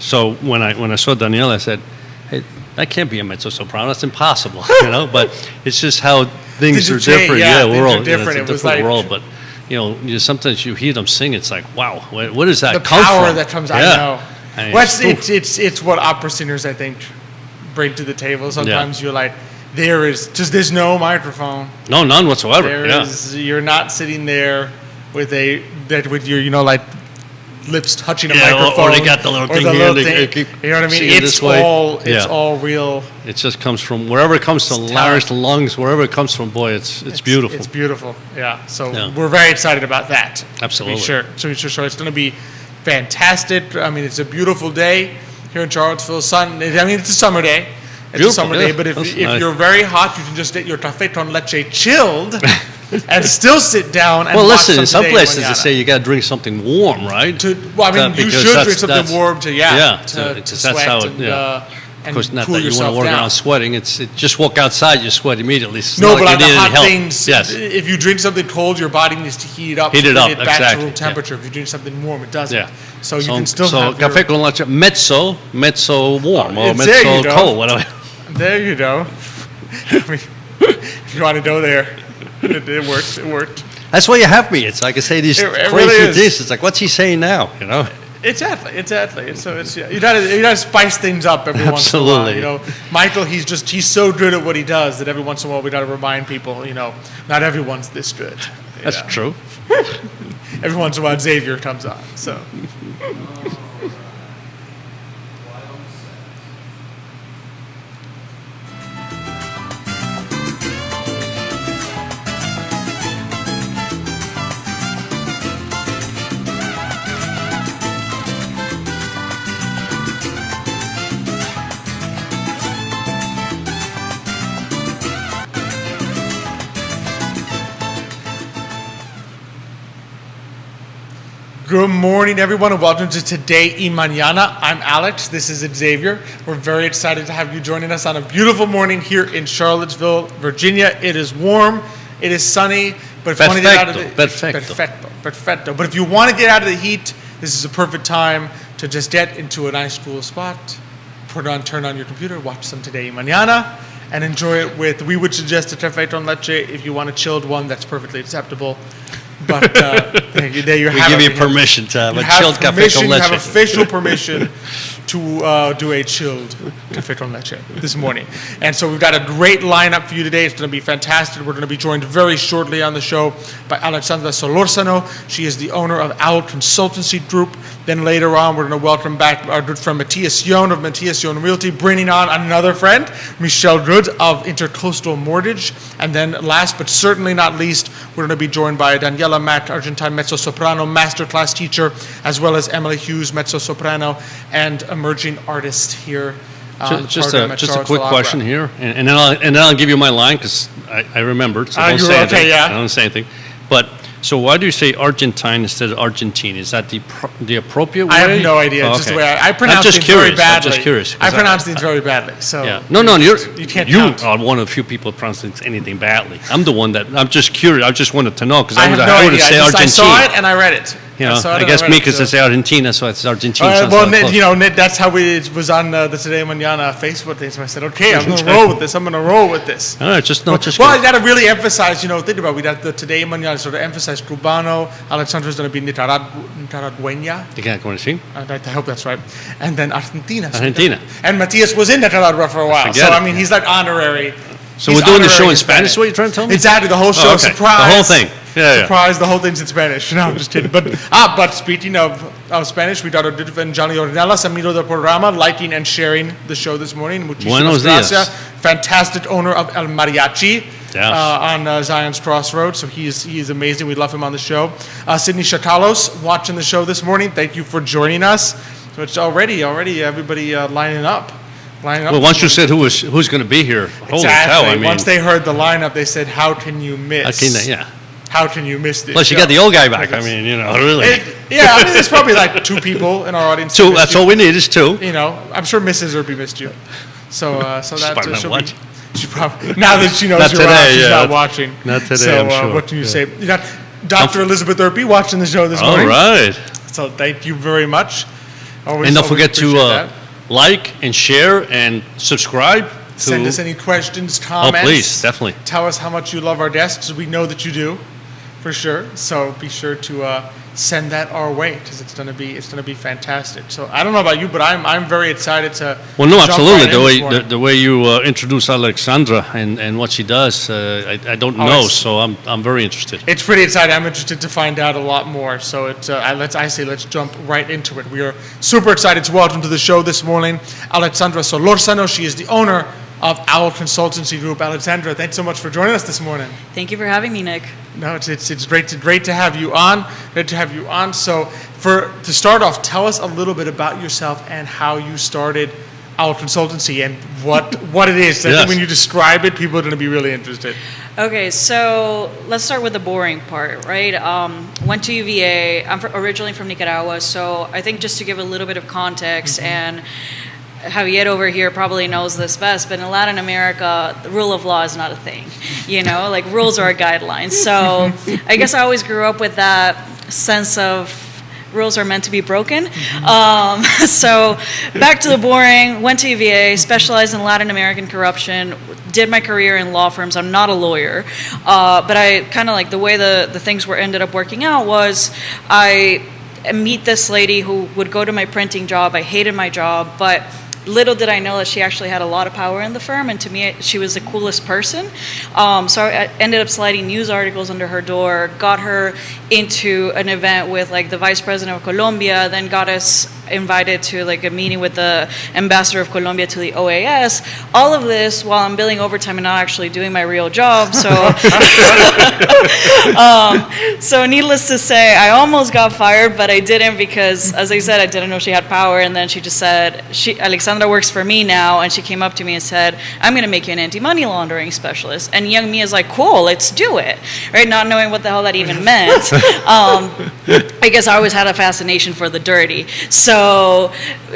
So when I saw Daniela, I said, "Hey, that can't be a mezzo soprano. That's impossible." But it's just how things are different. Yeah, we're all different. It's a It was different like world, but sometimes you hear them sing. It's like, wow, what does that the come power from? that comes. Yeah. I know. I mean, Well, it's what opera singers, I think, bring to the table. Sometimes you're like, there's no microphone. No, none whatsoever. You're not sitting there with your like lips touching a microphone. Or they got the little thing here. You know what I mean? It's all real. It just comes from wherever it comes to larynx, lungs, wherever it comes from. Boy, it's beautiful. It's beautiful. Yeah. So we're very excited about that. Absolutely. To be sure. So it's going to be fantastic. I mean, it's a beautiful day here in Charlottesville. It's a summer day. It's a summer day, but if you're very hot, you can just get your café con leche chilled and still sit down and watch in some places they say you got to drink something warm, right? You should drink something warm to that's how it. Of course, not that you want to work around sweating. It's just walk outside, you sweat immediately. No, but on the hot things, if you drink something cold, your body needs to heat it up. Get back to room temperature. If you drink something warm, it doesn't. Yeah. So you can still have café con leche mezzo warm or mezzo cold, whatever. There you go. If you want to go there, it works. It worked. That's why you have me. It's like I say these crazy really things. It's like, what's he saying now? Exactly. So you gotta spice things up every once in a while. Michael, he's so good at what he does that every once in a while we gotta remind people, not everyone's this good. That's true. Every once in a while Xavier comes on. So. Good morning, everyone, and welcome to Today y Mañana. I'm Alex. This is Xavier. We're very excited to have you joining us on a beautiful morning here in Charlottesville, Virginia. It is warm. It is sunny. But if you want to get out of the perfecto. But if you want to get out of the heat, this is a perfect time to just get into a nice cool spot, turn on your computer, watch some Today y Mañana, and enjoy it with. We would suggest a café con leche. If you want a chilled one, that's perfectly acceptable. But there you have it. We give you permission to have a chilled café con leche. You have official permission to do a chilled café con leche this morning. And so we've got a great lineup for you today. It's going to be fantastic. We're going to be joined very shortly on the show by Alexandra Solórzano. She is the owner of Owl Consultancy Group. Then later on, we're going to welcome back our good friend Matthias Yohn of Matthias Yohn Realty, bringing on another friend, Michelle Good of Intercoastal Mortgage. And then last but certainly not least, we're going to be joined by Daniela Mack, Argentine mezzo-soprano, masterclass teacher, as well as Emily Hughes, mezzo-soprano, and emerging artist here. Just a quick question here, and then I'll give you my line because I remembered. So don't say anything. Yeah. I don't say anything. But so why do you say Argentine instead of Argentine? Is that the appropriate way? I have no idea. It's just the way I pronounce things very badly. I'm just curious. I pronounce things very badly. So yeah. No, you can't. You are one of the few people who pronounce anything badly. I'm the one that I'm just curious. I just wanted to know because I would say Argentine. I saw it and I read it. I guess me because it's Argentina, so it's Argentina. That's how it was on the Today Mañana Facebook thing. So I said, okay, I'm going to roll with this. All right, just. Well, I got to really emphasize. Think about we got the Today Mañana sort of emphasize Cubano. Alexandra's going to be Nicaragueña. I hope that's right. And then Argentina. And Matthias was in Nicaragua for a while. He's like honorary. So we're doing the show in Spanish, is what you're trying to tell me? Exactly, the whole show. Surprise. The whole thing. Surprise, the whole thing's in Spanish. No, I'm just kidding. But speaking of Spanish, we got our good friend Johnny Ornelas, amigo del programa, liking and sharing the show this morning. Buenos dias. Fantastic owner of El Mariachi. Yes. On Zion's Crossroads, so he's amazing. We love him on the show. Sydney Chakalos watching the show this morning. Thank you for joining us. So it's already everybody lining up. Well, once you said who's going to be here, holy cow! Once they heard the lineup, they said, "How can you miss?" How can you miss this? Plus, you got the old guy back. Really. There's probably like two people in our audience. Two. That's all we need is two. I'm sure Mrs. Irby missed you. So that she'll probably now that she knows you're on, she's not watching. Not today. So I'm sure. What can you say? You got Dr. Elizabeth Irby watching the show this morning. All right. So thank you very much. Always, And don't always forget to appreciate that. like and share and subscribe. Send us any questions, comments. Oh, please, definitely. Tell us how much you love our desks. We know that you do, for sure. So be sure to send that our way because it's gonna be fantastic. So I don't know about you, but I'm very excited to. Well, no, jump absolutely. right in this morning. The way you introduce Alexandra and what she does, I don't Oh, know, it's- so I'm very interested. It's pretty exciting. I'm interested to find out a lot more. So let's jump right into it. We are super excited to welcome to the show this morning Alexandra Solorzano. She is the owner of Owl Consultancy Group. Alexandra, thanks so much for joining us this morning. Thank you for having me, Nick. No, it's great to have you on. Great to have you on. So to start off, tell us a little bit about yourself and how you started Owl Consultancy and what it is. I Yes. think when you describe it, people are going to be really interested. Okay, so let's start with the boring part, right? Went to UVA. I'm originally from Nicaragua, so I think just to give a little bit of context, and Javier over here probably knows this best, but in Latin America, the rule of law is not a thing. You know, like rules are guidelines. So I guess I always grew up with that sense of rules are meant to be broken. So back to the boring, went to UVA, specialized in Latin American corruption, did my career in law firms. I'm not a lawyer, but I kind of like the way the things ended up working out was I meet this lady who would go to my printing job. I hated my job, but little did I know that she actually had a lot of power in the firm, and to me, she was the coolest person. So I ended up sliding news articles under her door, got her into an event with like the vice president of Colombia, then got us invited to like a meeting with the ambassador of Colombia to the OAS. All of this while I'm billing overtime and not actually doing my real job. So, so needless to say, I almost got fired, but I didn't because, as I said, I didn't know she had power. And then she just said, Alexandra works for me now, and she came up to me and said, I'm going to make you an anti-money laundering specialist. And young me is like, cool, let's do it, right? Not knowing what the hell that even meant. I guess I always had a fascination for the dirty. So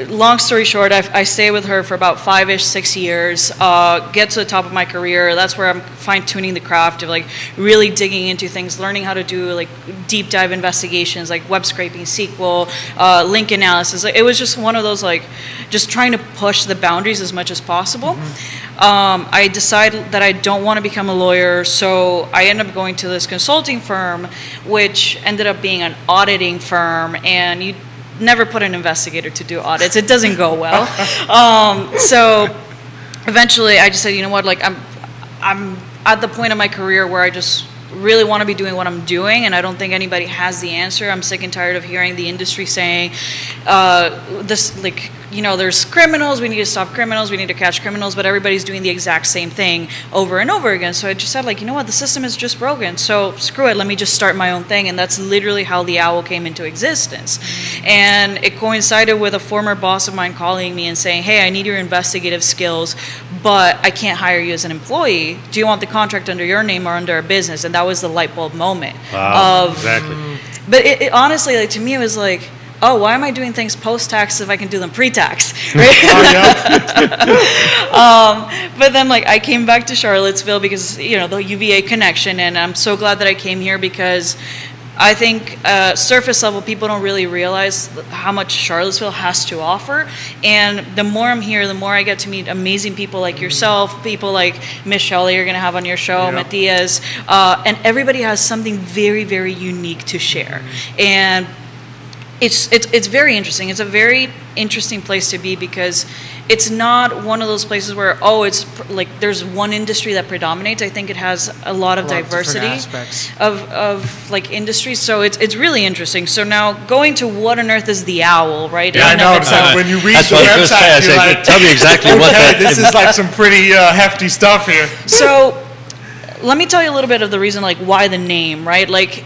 long story short, I stayed with her for about 6 years, get to the top of my career. That's where I'm fine-tuning the craft of like really digging into things, learning how to do like deep dive investigations, like web scraping, SQL, link analysis. It was just one of those like just trying to push the boundaries as much as possible. I decided that I don't want to become a lawyer, so I ended up going to this consulting firm, which ended up being an auditing firm, and you never put an investigator to do audits. It doesn't go well. So eventually I just said, you know what, like I'm at the point of my career where I just really want to be doing what I'm doing, and I don't think anybody has the answer. I'm sick and tired of hearing the industry saying this, like, you know, there's criminals, we need to stop criminals, we need to catch criminals, but everybody's doing the exact same thing over and over again. So I just said, like, you know what, the system is just broken, so screw it, let me just start my own thing. And that's literally how the Owl came into existence. And it coincided with a former boss of mine calling me and saying, hey, I need your investigative skills, but I can't hire you as an employee. Do you want the contract under your name or under a business? And that was the light bulb moment. Wow, exactly. But it honestly, like, to me, it was like, oh, why am I doing things post-tax if I can do them pre-tax? Right? But then, like, I came back to Charlottesville because, you know, the UVA connection, and I'm so glad that I came here because I think surface level people don't really realize how much Charlottesville has to offer. And the more I'm here, the more I get to meet amazing people like yourself, people like Miss Shelley you're going to have on your show, Matthias, and everybody has something very, very unique to share. And it's very interesting. It's a very interesting place to be because it's not one of those places where, oh, it's like there's one industry that predominates. I think it has a lot of diversity of like industries. So it's really interesting. So now going to what on earth is the Owl, right? Yeah, I know. It's like when you read That's the what I was website, gonna say. you're I like, said, tell me exactly what that this is like some pretty hefty stuff here. So let me tell you a little bit of the reason, like why the name, right? Like,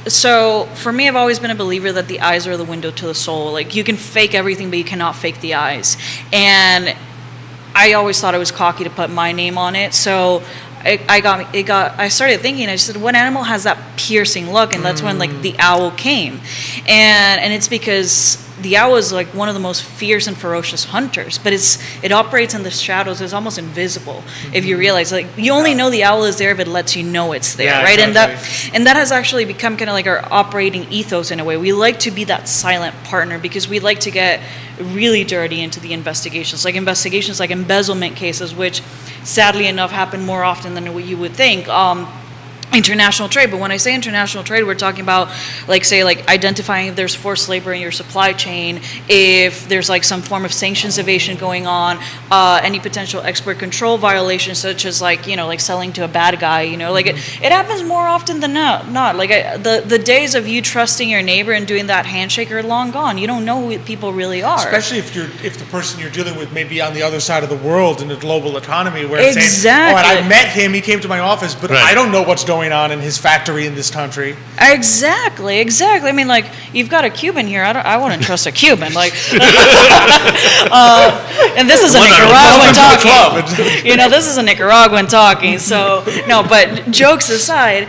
so for me, I've always been a believer that the eyes are the window to the soul. Like you can fake everything, but you cannot fake the eyes. And I always thought it was cocky to put my name on it. So I started thinking, I said, what animal has that piercing look? And that's when like the owl came. And it's because the owl is like one of the most fierce and ferocious hunters, but it operates in the shadows. It's almost invisible if you realize. Like you only know the owl is there if it lets you know it's there, Yeah, right? exactly. And that has actually become kind of like our operating ethos in a way. We like to be that silent partner because we like to get really dirty into the investigations, like embezzlement cases, which sadly enough happen more often than what you would think. International trade, but when I say international trade, we're talking about like identifying if there's forced labor in your supply chain, if there's like some form of sanctions evasion going on, any potential export control violations, such as like selling to a bad guy, like it happens more often than not. Like the days of you trusting your neighbor and doing that handshake are long gone. You don't know who people really are, Especially if the person you're dealing with may be on the other side of the world in a global economy, where it's saying, Exactly. "Oh, and I met him. He came to my office, but Right. I don't know what's going on in his factory in this country." Exactly. I mean, like, you've got a Cuban here. I wouldn't trust a Cuban. Like, and this is a Nicaraguan talking. This is a Nicaraguan talking. So, no, but jokes aside,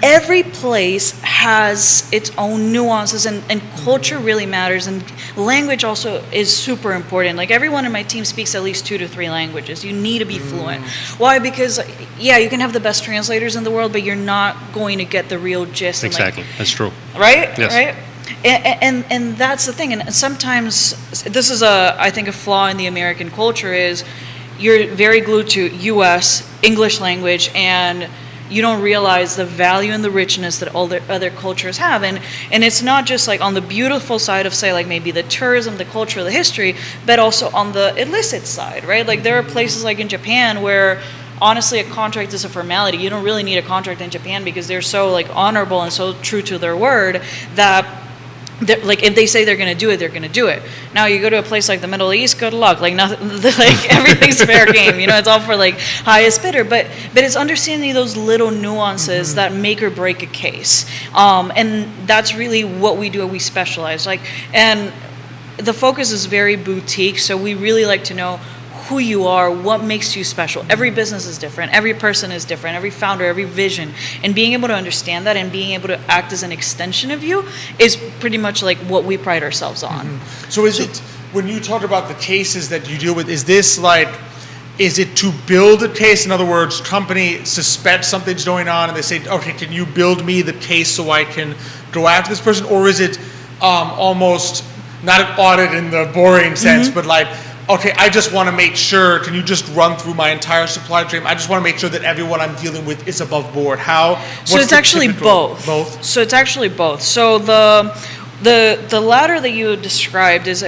every place has its own nuances, and culture really matters, and language also is super important. Like everyone in my team speaks at least 2 to 3 languages. You need to be fluent. Why? Because you can have the best translators in the world, but you're not going to get the real gist. Exactly. That's true. Right? Yes. Right? And that's the thing. And sometimes this is I think a flaw in the American culture is you're very glued to U.S. English language, and you don't realize the value and the richness that all the other cultures have. And it's not just like on the beautiful side of, say, like maybe the tourism, the culture, the history, but also on the illicit side, right? Like there are places like in Japan where honestly a contract is a formality. You don't really need a contract in Japan because they're so like honorable and so true to their word that like if they say they're going to do it, they're going to do it. Now you go to a place like the Middle East, good luck. Like nothing, like everything's fair game. It's all for like highest bidder. But it's understanding those little nuances that make or break a case. And that's really what we do. We specialize. And the focus is very boutique. So we really like to know who you are, what makes you special. Every business is different. Every person is different. Every founder, every vision. And being able to understand that and being able to act as an extension of you is pretty much like what we pride ourselves on. So is it, when you talk about the cases that you deal with, is it to build a case? In other words, company suspects something's going on and they say, okay, can you build me the case so I can go after this person? Or is it almost not an audit in the boring sense, but like, okay, I just want to make sure, can you just run through my entire supply chain? I just want to make sure that everyone I'm dealing with is above board. So it's actually both. Both? So it's actually both. So the latter that you described is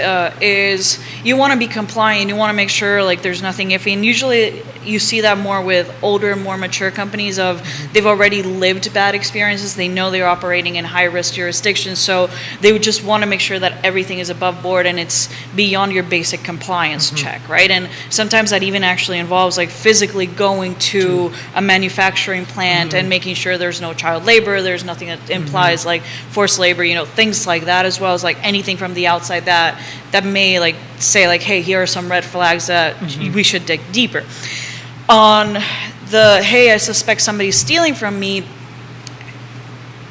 you want to be compliant. You want to make sure like there's nothing iffy. And usually you see that more with older, more mature companies of they've already lived bad experiences. They know they're operating in high risk jurisdictions, so they would just want to make sure that everything is above board and it's beyond your basic compliance check, right? And sometimes that even actually involves like physically going to a manufacturing plant and making sure there's no child labor, there's nothing that implies like forced labor, things like that, as well as like anything from the outside that may like say like, hey, here are some red flags that we should dig deeper. On the, hey, I suspect somebody's stealing from me,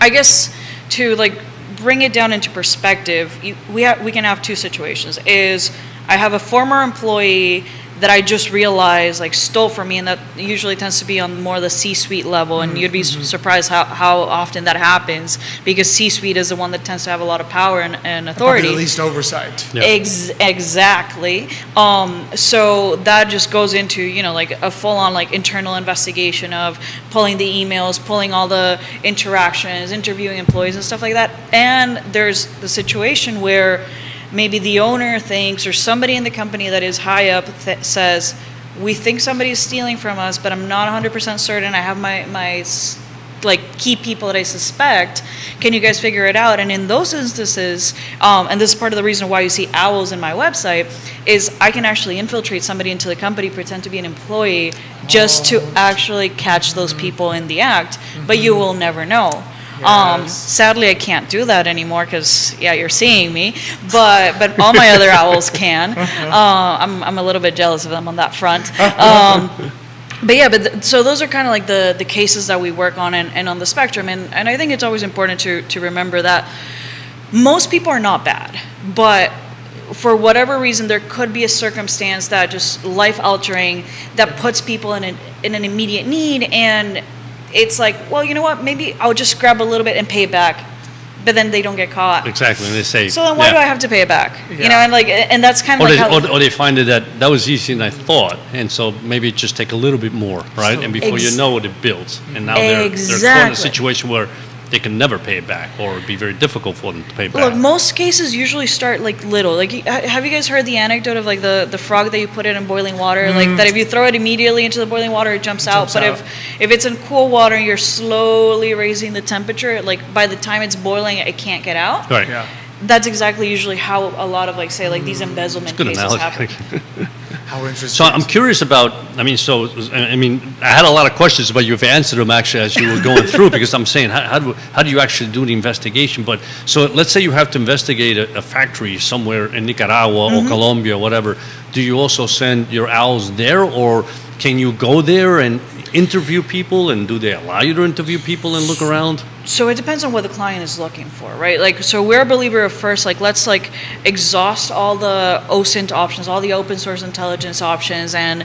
I guess to like bring it down into perspective, we can have 2 situations. Is I have a former employee that I just realized like stole from me, and that usually tends to be on more the C-suite level, and you'd be surprised how often that happens, because C-suite is the one that tends to have a lot of power and authority. Probably the least oversight. Yeah. Exactly. So that just goes into like a full-on like internal investigation of pulling the emails, pulling all the interactions, interviewing employees and stuff like that. And there's the situation where maybe the owner thinks, or somebody in the company that is high up says, we think somebody's stealing from us, but I'm not 100% certain. I have my like key people that I suspect. Can you guys figure it out? And in those instances, and this is part of the reason why you see owls in my website, is I can actually infiltrate somebody into the company, pretend to be an employee, just to actually catch those people in the act. But you will never know. Yes. Sadly, I can't do that anymore because, you're seeing me. But all my other owls can. I'm a little bit jealous of them on that front. So those are kind of like the cases that we work on and on the spectrum. And I think it's always important to remember that most people are not bad, but for whatever reason, there could be a circumstance that just life altering that puts people in an immediate need, and it's like, well, you know what? Maybe I'll just grab a little bit and pay it back, but then they don't get caught. Exactly, and they say. So then, why do I have to pay it back? Yeah. You know, and that's kind of Or they find it that was easier than I thought, and so maybe just take a little bit more, right? And before you know it, it builds, and now they're caught in a situation where they can never pay it back, or it'd be very difficult for them to pay back. Look, most cases usually start like little. Like, have you guys heard the anecdote of like the frog that you put it in boiling water? Like that if you throw it immediately into the boiling water, it jumps out. But if it's in cool water, you're slowly raising the temperature. Like by the time it's boiling, it can't get out. Right. Yeah. That's exactly usually how a lot of like say like these embezzlement Good cases analogy. happen. How interesting. So I'm curious about. I had a lot of questions, but you've answered them actually as you were going through, because I'm saying how do you actually do the investigation? But so let's say you have to investigate a factory somewhere in Nicaragua or Colombia or whatever. Do you also send your owls there, or can you go there and interview people, and do they allow you to interview people and look around? So it depends on what the client is looking for, right? Like, so we're a believer of first, like, let's like exhaust all the OSINT options, all the open source intelligence options, and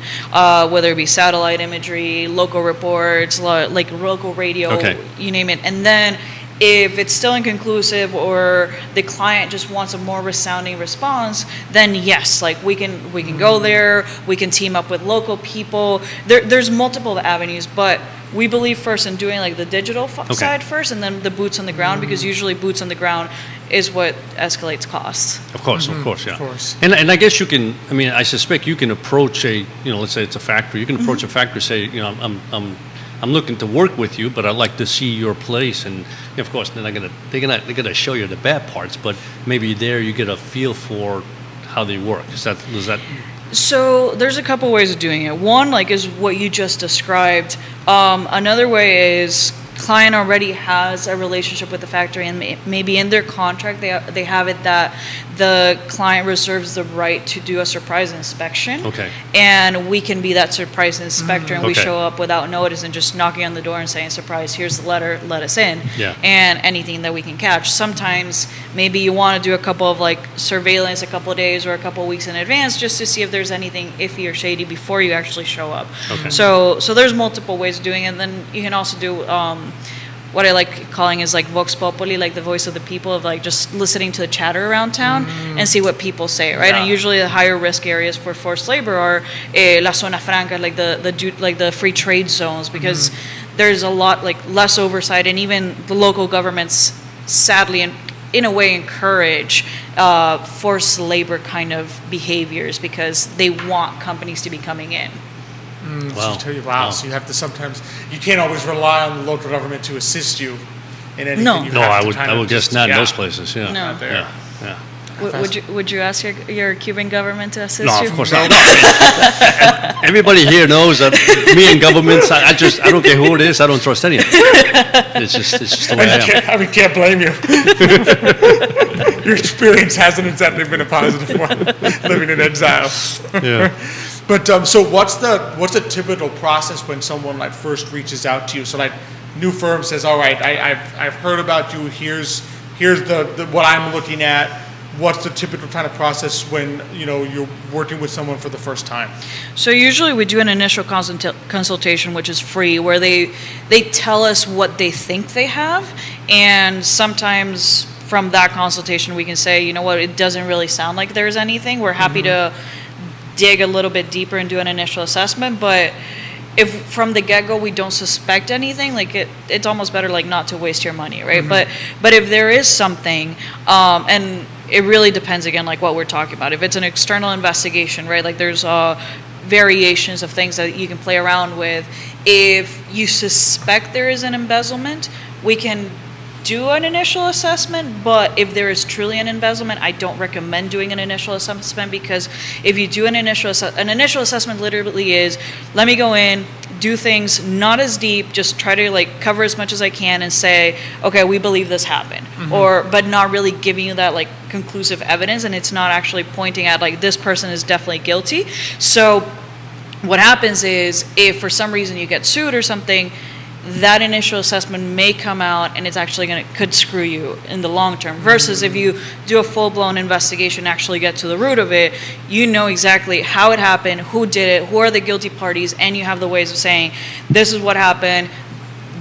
whether it be satellite imagery, local reports, like local radio, you name it. And then if it's still inconclusive, or the client just wants a more resounding response, then yes, like we can go there, we can team up with local people. There's multiple avenues, but we believe first in doing like the digital side first, and then the boots on the ground, because usually boots on the ground is what escalates costs. Of course, yeah. Of course. And I guess you can. I mean, I suspect you can approach let's say it's a factory. You can approach a factory, say, I'm looking to work with you, but I'd like to see your place. And of course, they're gonna show you the bad parts, but maybe there you get a feel for how they work. Is that? So there's a couple ways of doing it. One, like, is what you just described. Another way is client already has a relationship with the factory, and maybe in their contract they have it that the client reserves the right to do a surprise inspection. Okay. And we can be that surprise inspector, and we Okay. show up without notice and just knocking on the door and saying, surprise, here's the letter, let us in. Yeah. And anything that we can catch. Sometimes maybe you want to do a couple of like surveillance a couple of days or a couple of weeks in advance, just to see if there's anything iffy or shady before you actually show up. Okay. So there's multiple ways of doing it. And then you can also do what I like calling is like Vox Populi, like the voice of the people, of like just listening to the chatter around town and see what people say, right? Yeah. And usually the higher risk areas for forced labor are la zona franca, like the free trade zones, because there's a lot like less oversight, and even the local governments sadly and in a way encourage forced labor kind of behaviors, because they want companies to be coming in. Wow. Wow. So you have to sometimes, you can't always rely on the local government to assist you in anything. No. You No, have to I kind of would guess just- not in yeah. those places. Yeah. No. Not there. Yeah. Would you ask your Cuban government to assist No, you? of course not. Everybody here knows that me and governments. I don't care who it is. I don't trust anyone. It's just the way I am. Can't blame you. Your experience hasn't exactly been a positive one, living in exile. Yeah. But so what's the typical process when someone like first reaches out to you? So like new firm says, all right, I've heard about you. Here's the what I'm looking at. What's the typical kind of process when you're working with someone for the first time? So usually we do an initial consultation, which is free, where they tell us what they think they have, and sometimes from that consultation we can say, you know what, it doesn't really sound like there's anything. We're happy to dig a little bit deeper and do an initial assessment, but if from the get-go we don't suspect anything, like it's almost better like not to waste your money, right? But if there is something, and it really depends again, like what we're talking about. If it's an external investigation, right? Like there's variations of things that you can play around with. If you suspect there is an embezzlement, we can do an initial assessment, but if there is truly an embezzlement, I don't recommend doing an initial assessment, because if you do an initial assessment literally is, let me go in, do things not as deep, just try to like cover as much as I can and say, okay, we believe this happened, but not really giving you that like conclusive evidence, and it's not actually pointing at like this person is definitely guilty. So what happens is, if for some reason you get sued or something, that initial assessment may come out and it's actually could screw you in the long term. Versus if you do a full-blown investigation, actually get to the root of it, you know exactly how it happened, who did it, who are the guilty parties, and you have the ways of saying, this is what happened,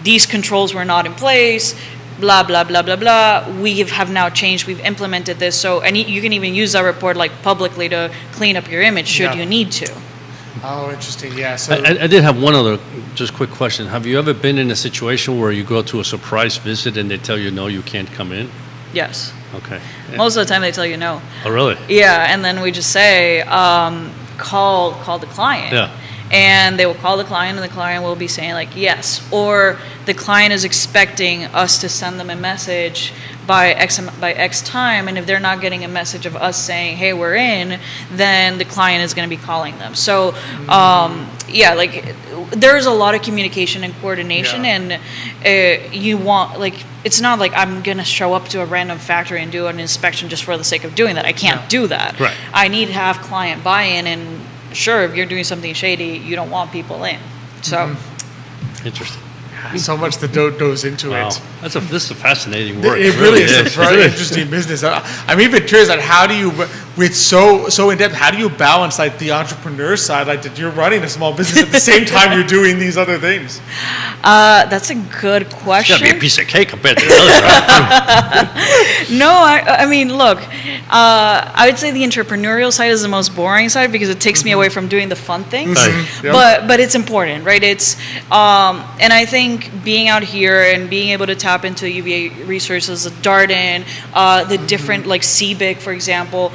these controls were not in place, blah, blah, blah, blah, blah. We have now changed, we've implemented this. So, and you can even use that report like publicly to clean up your image should you need to. Oh, interesting. Yeah. So I did have one other just quick question. Have you ever been in a situation where you go to a surprise visit and they tell you, no, you can't come in? Yes. Okay. Most of the time they tell you no. Oh, really? Yeah, and then we just say, call the client. Yeah. And they will call the client, and the client will be saying like yes, or the client is expecting us to send them a message by X time, and if they're not getting a message of us saying, hey, we're in, then the client is going to be calling them. So yeah, like there's a lot of communication and coordination, and you want, like, it's not like I'm going to show up to a random factory and do an inspection just for the sake of doing that. I can't do that. Right. I need to have client buy-in, and sure, if you're doing something shady, you don't want people in. So Interesting. so much that goes into Wow. it. This is a fascinating work. It really is a very interesting business. I'm even curious on how do you, with so in depth, how do you balance like the entrepreneur side, like that you're running a small business at the same time you're doing these other things? that's a good It's question. got to be a piece of cake compared to the others, right? No, I mean, look, I would say the entrepreneurial side is the most boring side because it takes me away from doing the fun things. Right. But it's important, right? It's and I think being out here and being able to tap into UVA resources, the Darden, the different like CBIC, for example.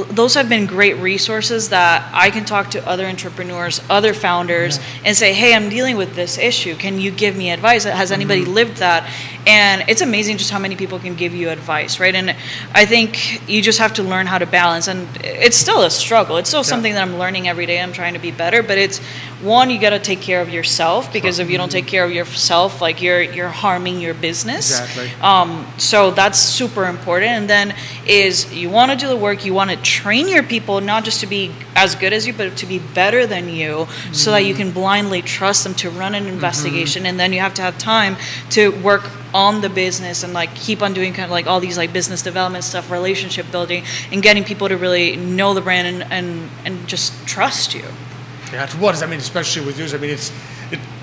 Those have been great resources that I can talk to other entrepreneurs, other founders, and say, hey, I'm dealing with this issue. Can you give me advice? Has anybody lived that? And it's amazing just how many people can give you advice, right? And I think you just have to learn how to balance. And it's still a struggle. It's still something that I'm learning every day. I'm trying to be better. But it's, one, you got to take care of yourself, because if you don't take care of yourself, like you're harming your business. Exactly. So that's super important. And then is you want to do the work, you want to train your people not just to be as good as you, but to be better than you, so that you can blindly trust them to run an investigation. And then you have to have time to work on the business and like keep on doing kind of like all these like business development stuff, relationship building, and getting people to really know the brand and just trust you. Yeah, what does that mean, especially with yours? I mean,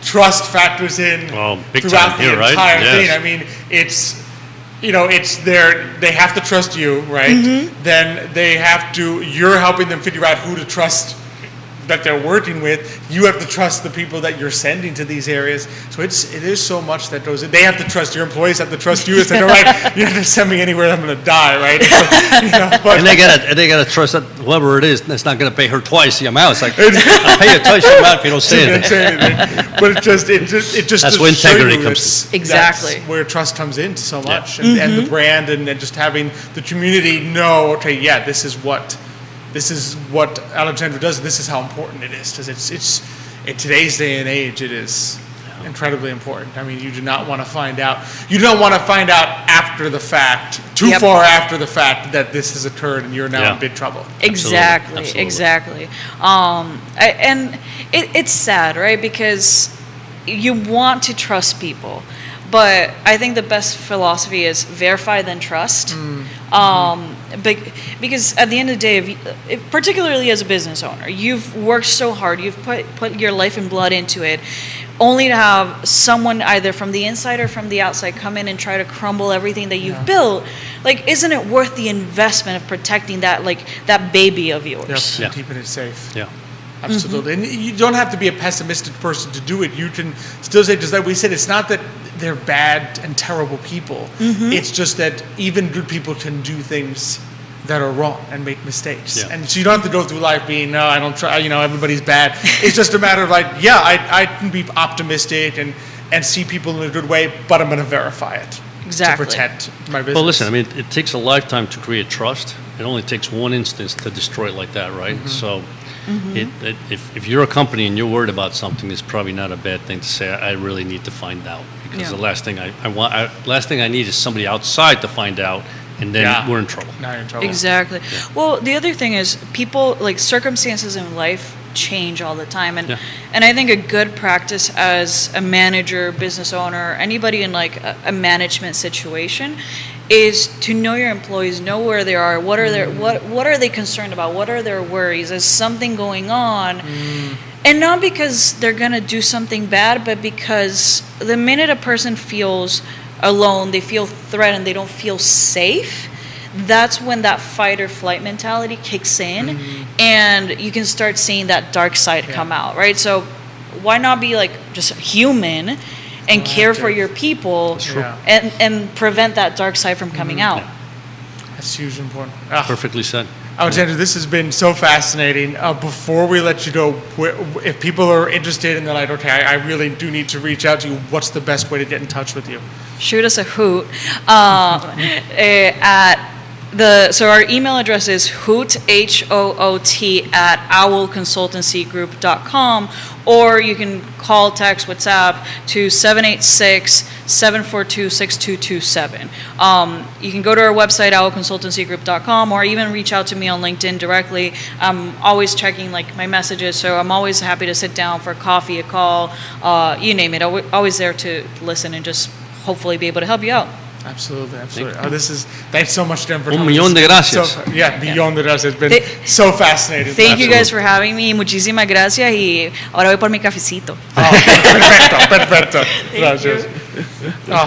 trust factors in big throughout time the here, right? entire Yes. thing. I mean, it's they have to trust you, right? Then you're helping them figure out who to trust that they're working with. You have to trust the people that you're sending to these areas. So it is so much that goes in. They have to trust, your employees have to trust you. It's like, all right, you have to send me anywhere, I'm going to die, right? So, but And they gotta trust that whoever it is, that's not gonna pay her twice the amount. It's like, I'll pay you twice the amount if you don't say didn't anything. say anything. But it just That's to where show integrity you comes it's- Exactly. that's where trust comes in so much, Yeah. and the brand, and then just having the community know, okay, yeah, this is what Alexandra does. This is how important it is, because it's in today's day and age, it is incredibly important. I mean, you do not want to find out. You don't want to find out after the fact, too far after the fact, that this has occurred and you're now in big trouble. Exactly, Absolutely. exactly. And it's sad, right? Because you want to trust people, but I think the best philosophy is verify then trust. Because at the end of the day, if particularly as a business owner, you've worked so hard, you've put your life and blood into it, only to have someone either from the inside or from the outside come in and try to crumble everything that you've built. Like, isn't it worth the investment of protecting that, like, that baby of yours? Yeah. Keeping it safe. Yeah. Absolutely. And you don't have to be a pessimistic person to do it. You can still say, just like we said, it's not that they're bad and terrible people. It's just that even good people can do things that are wrong and make mistakes. Yeah. And so you don't have to go through life being, no, I don't try, everybody's bad. It's just a matter of like, yeah, I can be optimistic and see people in a good way, but I'm going to verify it. Exactly. To protect my business. Well, listen, I mean, it takes a lifetime to create trust. It only takes one instance to destroy it like that, right? So if you're a company and you're worried about something, it's probably not a bad thing to say, I really need to find out. Because the last thing last thing I need is somebody outside to find out, and then we're in trouble. Now you're in trouble. Exactly. Well, the other thing is people, like, circumstances in life change all the time. And Yeah. and I think a good practice as a manager, business owner, anybody in like a management situation is to know your employees, know where they are, what are their what are they concerned about, what are their worries, is something going on? And not because they're going to do something bad, but because the minute a person feels alone, they feel threatened, they don't feel safe, that's when that fight or flight mentality kicks in, and you can start seeing that dark side come out, right? So why not be like just human and care for your people and prevent that dark side from coming out? That's huge and important. Perfectly said. Alexandra, this has been so fascinating. Before we let you go, if people are interested and they're like, okay, I really do need to reach out to you, what's the best way to get in touch with you? Shoot us a hoot so our email address is hoot, HOOT, at owlconsultancygroup.com, or you can call, text, WhatsApp to 786-742-6227. You can go to our website, owlconsultancygroup.com, or even reach out to me on LinkedIn directly. I'm always checking like my messages, so I'm always happy to sit down for a coffee, a call, you name it. Always there to listen and just hopefully be able to help you out. Absolutely. Thanks so much, Dan, for Un coming. millón de gracias. Billón de gracias. It's been so fascinating. Thank you guys for having me. Muchísimas gracias. Y ahora voy por mi cafecito. Perfecto. Gracias.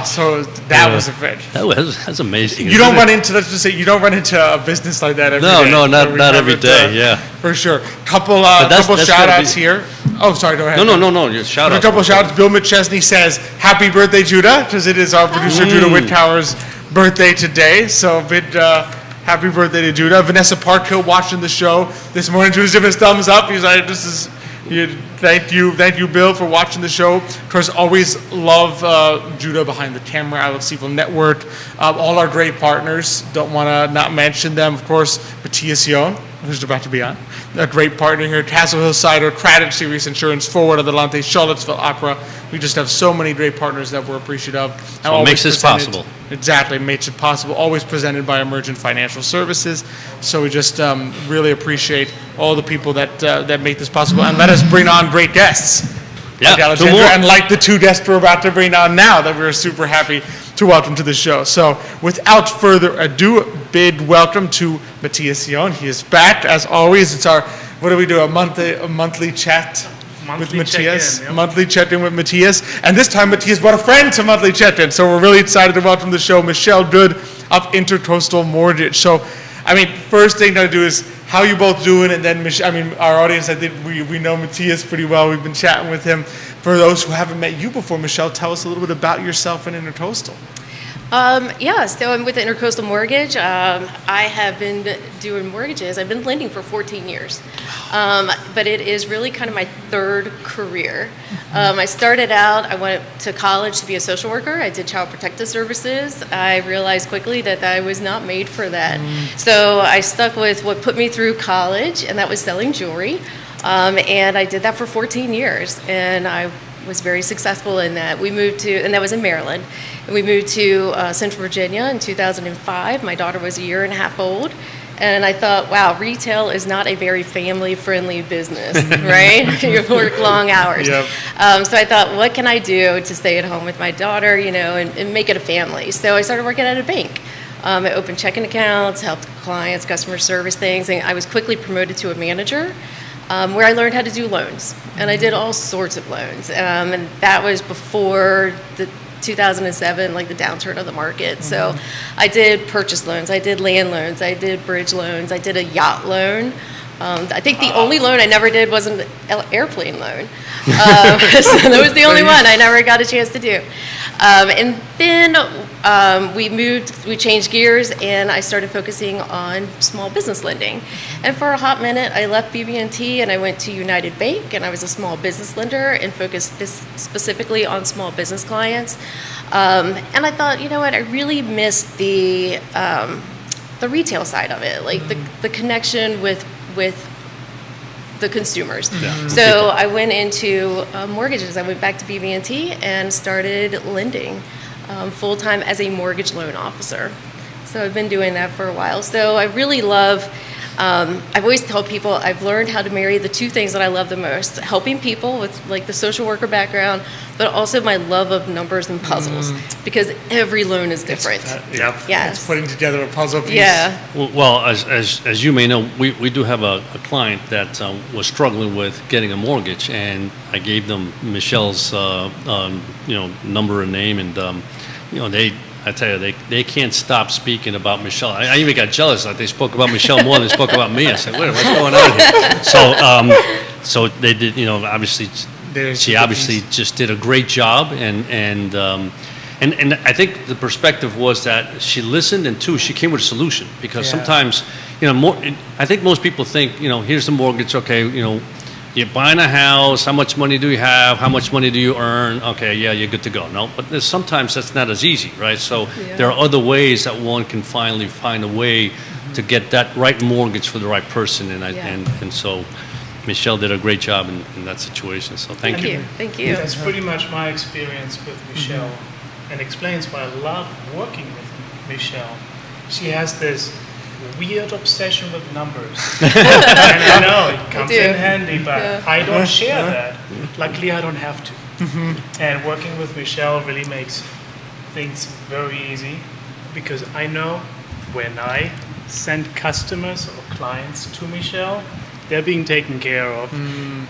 So that was a fit. That's amazing. You don't run into, let's just say, you don't run into a business like that every day. No, not every day, For sure. Couple that's shout outs here. Oh, sorry, go ahead. No, just shout out. A couple shout outs. Bill McChesney says, happy birthday, Judah, because it is our producer, Judah Whitcower's birthday today. So a bit happy birthday to Judah. Vanessa Parkhill watching the show this morning. Judah's giving us thumbs up. He's like, thank you, Bill, for watching the show. Of course, always love Judah behind the camera. I Love Seafood Network. All our great partners. Don't want to not mention them. Of course, Matthias Young, who's about to be on. A great partner here. Castle Hill Cider, Craddock Series Insurance, Forward Adelante, Charlottesville Opera. We just have so many great partners that we're appreciative of. So it makes this possible. Exactly, makes it possible. Always presented by Emergent Financial Services. So we just really appreciate all the people that make this possible, and let us bring on great guests. Yeah, like Alexandra, two more. and like the two guests we're about to bring on now that we're super happy to welcome to the show. So without further ado, big welcome to Matthias Young. He is back as always. It's our, what do we do, a monthly chat with Matthias, monthly check-in with Matthias. And this time Matthias brought a friend to monthly check-in. So we're really excited to welcome to the show Michelle Good of Intercoastal Mortgage. So, first thing to do is, how you both doing? And then, our audience, I think we know Matthias pretty well. We've been chatting with him. For those who haven't met you before, Michelle, tell us a little bit about yourself and Intercoastal. So I'm with Intercoastal Mortgage. I have been doing mortgages. I've been lending for 14 years. But it is really kind of my third career. I started out, I went to college to be a social worker. I did child protective services. I realized quickly that I was not made for that. So I stuck with what put me through college, and that was selling jewelry. And I did that for 14 years. And I was very successful in that. We moved to, and that was in Maryland. And we moved to Central Virginia in 2005. My daughter was a year and a half old. And I thought, wow, retail is not a very family-friendly business, right? You work long hours. Yep. So I thought, what can I do to stay at home with my daughter, and make it a family? So I started working at a bank. I opened checking accounts, helped clients, customer service things, and I was quickly promoted to a manager. Where I learned how to do loans, and I did all sorts of loans, and that was before the 2007, like the downturn of the market. So I did purchase loans, I did land loans, I did bridge loans, I did a yacht loan. I think the only loan I never did was an airplane loan. So that was the only one I never got a chance to do. And then we changed gears, and I started focusing on small business lending. And for a hot minute, I left BB&T and I went to United Bank, and I was a small business lender and focused specifically on small business clients. And I thought, you know what, I really missed the retail side of it, like the connection with the consumers. Yeah. So I went into mortgages. I went back to BB&T and started lending full-time as a mortgage loan officer. So I've been doing that for a while. So I really love I've always told people I've learned how to marry the two things that I love the most: helping people with like the social worker background, but also my love of numbers and puzzles, because every loan is different. Yes. It's putting together a puzzle piece. Yeah. Well, as you may know, we do have a client that was struggling with getting a mortgage, and I gave them Michelle's number and name, and I tell you, they can't stop speaking about Michelle. I even got jealous that they spoke about Michelle more than they spoke about me. I said, wait, what's going on here? So they did, obviously, she obviously just did a great job, and I think the perspective was that she listened, and two, she came with a solution, because sometimes, I think most people think, here's the mortgage, okay, you're buying a house, how much money do you have, how much money do you earn, okay, yeah, you're good to go. No, but sometimes that's not as easy, right? So there are other ways that one can finally find a way to get that right mortgage for the right person, and so Michelle did a great job in that situation, so thank you. Thank you. That's pretty much my experience with Michelle, and explains why I love working with Michelle. She has this weird obsession with numbers. And I know it comes in handy, but I don't share that. Luckily, I don't have to. And working with Michelle really makes things very easy, because I know when I send customers or clients to Michelle, they're being taken care of.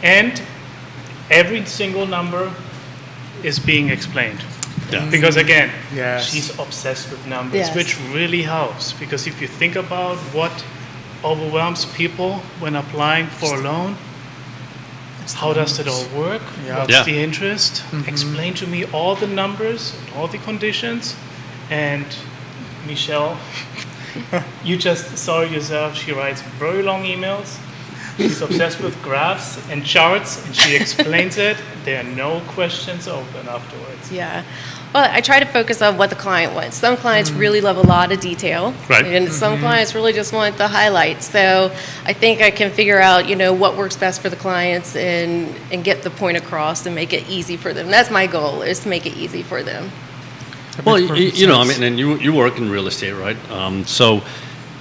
And every single number is being explained. Yeah. Because again, Yes. she's obsessed with numbers, Yes. which really helps. Because if you think about what overwhelms people when applying for a loan, how does it all work? What's Yeah. the interest? Explain to me all the numbers and all the conditions. And Michelle, you just saw it yourself. She writes very long emails. She's obsessed with graphs and charts, and she explains it. There are no questions open afterwards. Yeah. Well, I try to focus on what the client wants. Some clients really love a lot of detail. Right. And some clients really just want the highlights. So I think I can figure out, what works best for the clients and get the point across and make it easy for them. That's my goal, is to make it easy for them. Well, makes perfect I sense. mean, and you work in real estate, right? So,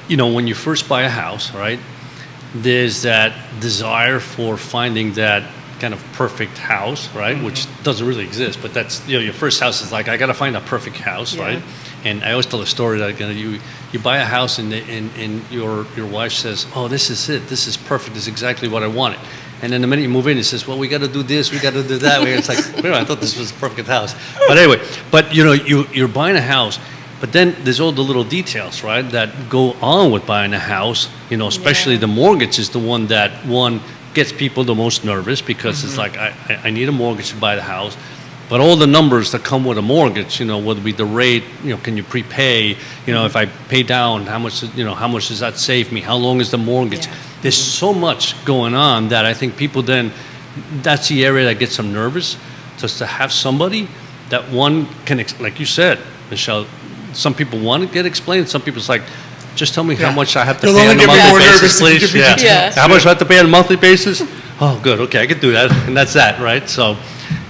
when you first buy a house, right, there's that desire for finding that kind of perfect house, right, which doesn't really exist, but that's, your first house is like, I got to find a perfect house, right? And I always tell a story that you buy a house and your wife says, oh, this is it, this is perfect, this is exactly what I wanted. And then the minute you move in, it says, well, we got to do this, we got to do that. It's like, wait a minute, I thought this was a perfect house. But anyway, you're buying a house, but then there's all the little details, right, that go on with buying a house, especially the mortgage is the one that gets people the most nervous, because it's like, I need a mortgage to buy the house. But all the numbers that come with a mortgage, whether it be the rate, can you prepay, if I pay down, how much does that save me? How long is the mortgage? Yeah. There's so much going on that I think people then, that's the area that gets them nervous, just to have somebody that one can, like you said, Michelle, some people want to get explained, some people's like, just tell me how much I have to You'll pay on only a get me monthly more basis, nervous if you please. give me Yeah. details. How much do I have to pay on a monthly basis? Oh, good. Okay, I can do that, and that's that, right? So,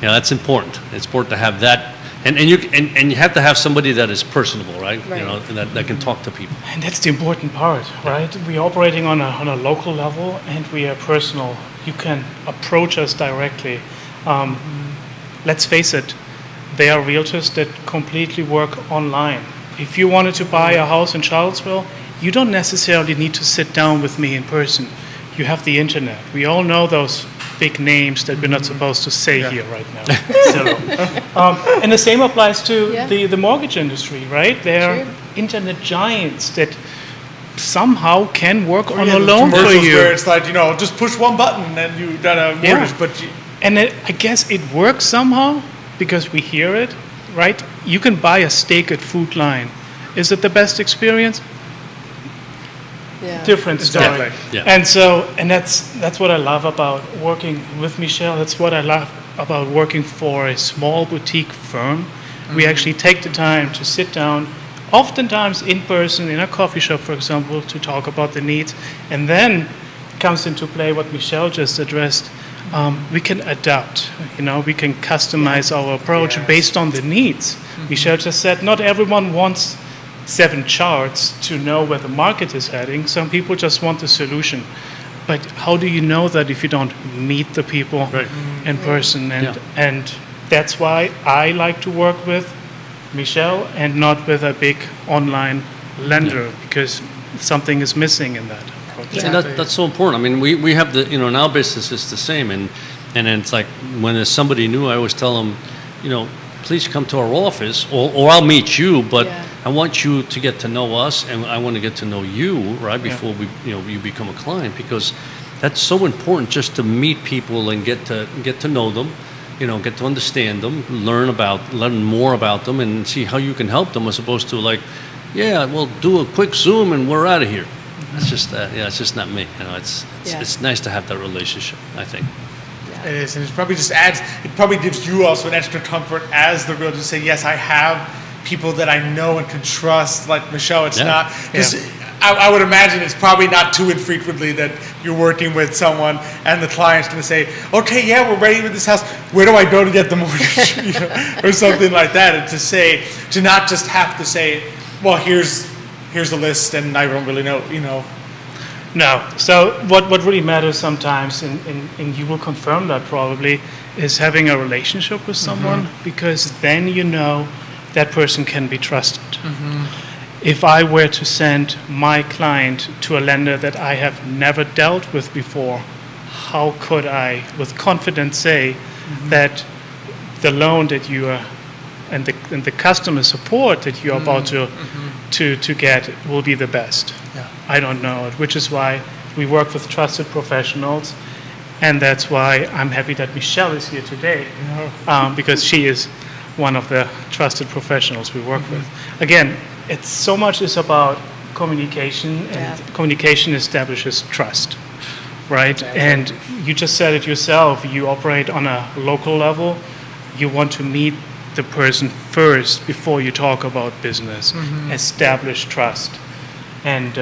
that's important. It's important to have that, and you have to have somebody that is personable, right? Right. And that can talk to people. And that's the important part, right? We're operating on a local level, and we are personal. You can approach us directly. Let's face it, there are realtors that completely work online. If you wanted to buy a house in Charlottesville, you don't necessarily need to sit down with me in person. You have the internet. We all know those big names that we're not supposed to say here right now. And the same applies to the mortgage industry, right? There are internet giants that somehow can work on a loan for Commercials you. where it's like, just push one button and you got a mortgage. Yeah. But And I guess it works somehow because we hear it, right? You can buy a steak at Food Line. Is it the best experience? Yeah. Different story. Exactly. Yeah. And that's what I love about working with Michelle. That's what I love about working for a small boutique firm. We actually take the time to sit down, oftentimes in person, in a coffee shop, for example, to talk about the needs. And then comes into play what Michelle just addressed. We can adapt, we can customize our approach Yes. based on the needs. Michelle just said not everyone wants 7 charts to know where the market is heading. Some people just want the solution. But how do you know that if you don't meet the people Right. in person? Yeah. And that's why I like to work with Michelle and not with a big online lender, because something is missing in that approach. And that's so important. I mean, we have the, in our business it's the same. And then it's like when there's somebody new, I always tell them, please come to our office or I'll meet you, but Yeah. I want you to get to know us and I want to get to know you, right, before we, you become a client, because that's so important, just to meet people and get to know them, get to understand them, learn more about them and see how you can help them, as opposed to like, yeah, we'll do a quick Zoom and we're out of here. It's just it's just not me. It's nice to have that relationship, I think. It is, and it probably just adds, it probably gives you also an extra comfort as the realtor to say, yes, I have people that I know and can trust, like Michelle. It's not, because I would imagine it's probably not too infrequently that you're working with someone and the client's going to say, okay, yeah, we're ready with this house. Where do I go to get the mortgage? Or something like that. And to not just have to say, well, here's the list and I don't really know, No. So what really matters sometimes, and you will confirm that probably, is having a relationship with someone, because then you know that person can be trusted. If I were to send my client to a lender that I have never dealt with before, how could I with confidence say that the loan that you are and the customer support that you're about to get will be the best? Yeah. I don't know it, which is why we work with trusted professionals, and that's why I'm happy that Michelle is here today, because she is one of the trusted professionals we work with. Again, it's so much is about communication, and communication establishes trust, right? And you just said it yourself, you operate on a local level, you want to meet the person first before you talk about business, establish trust. And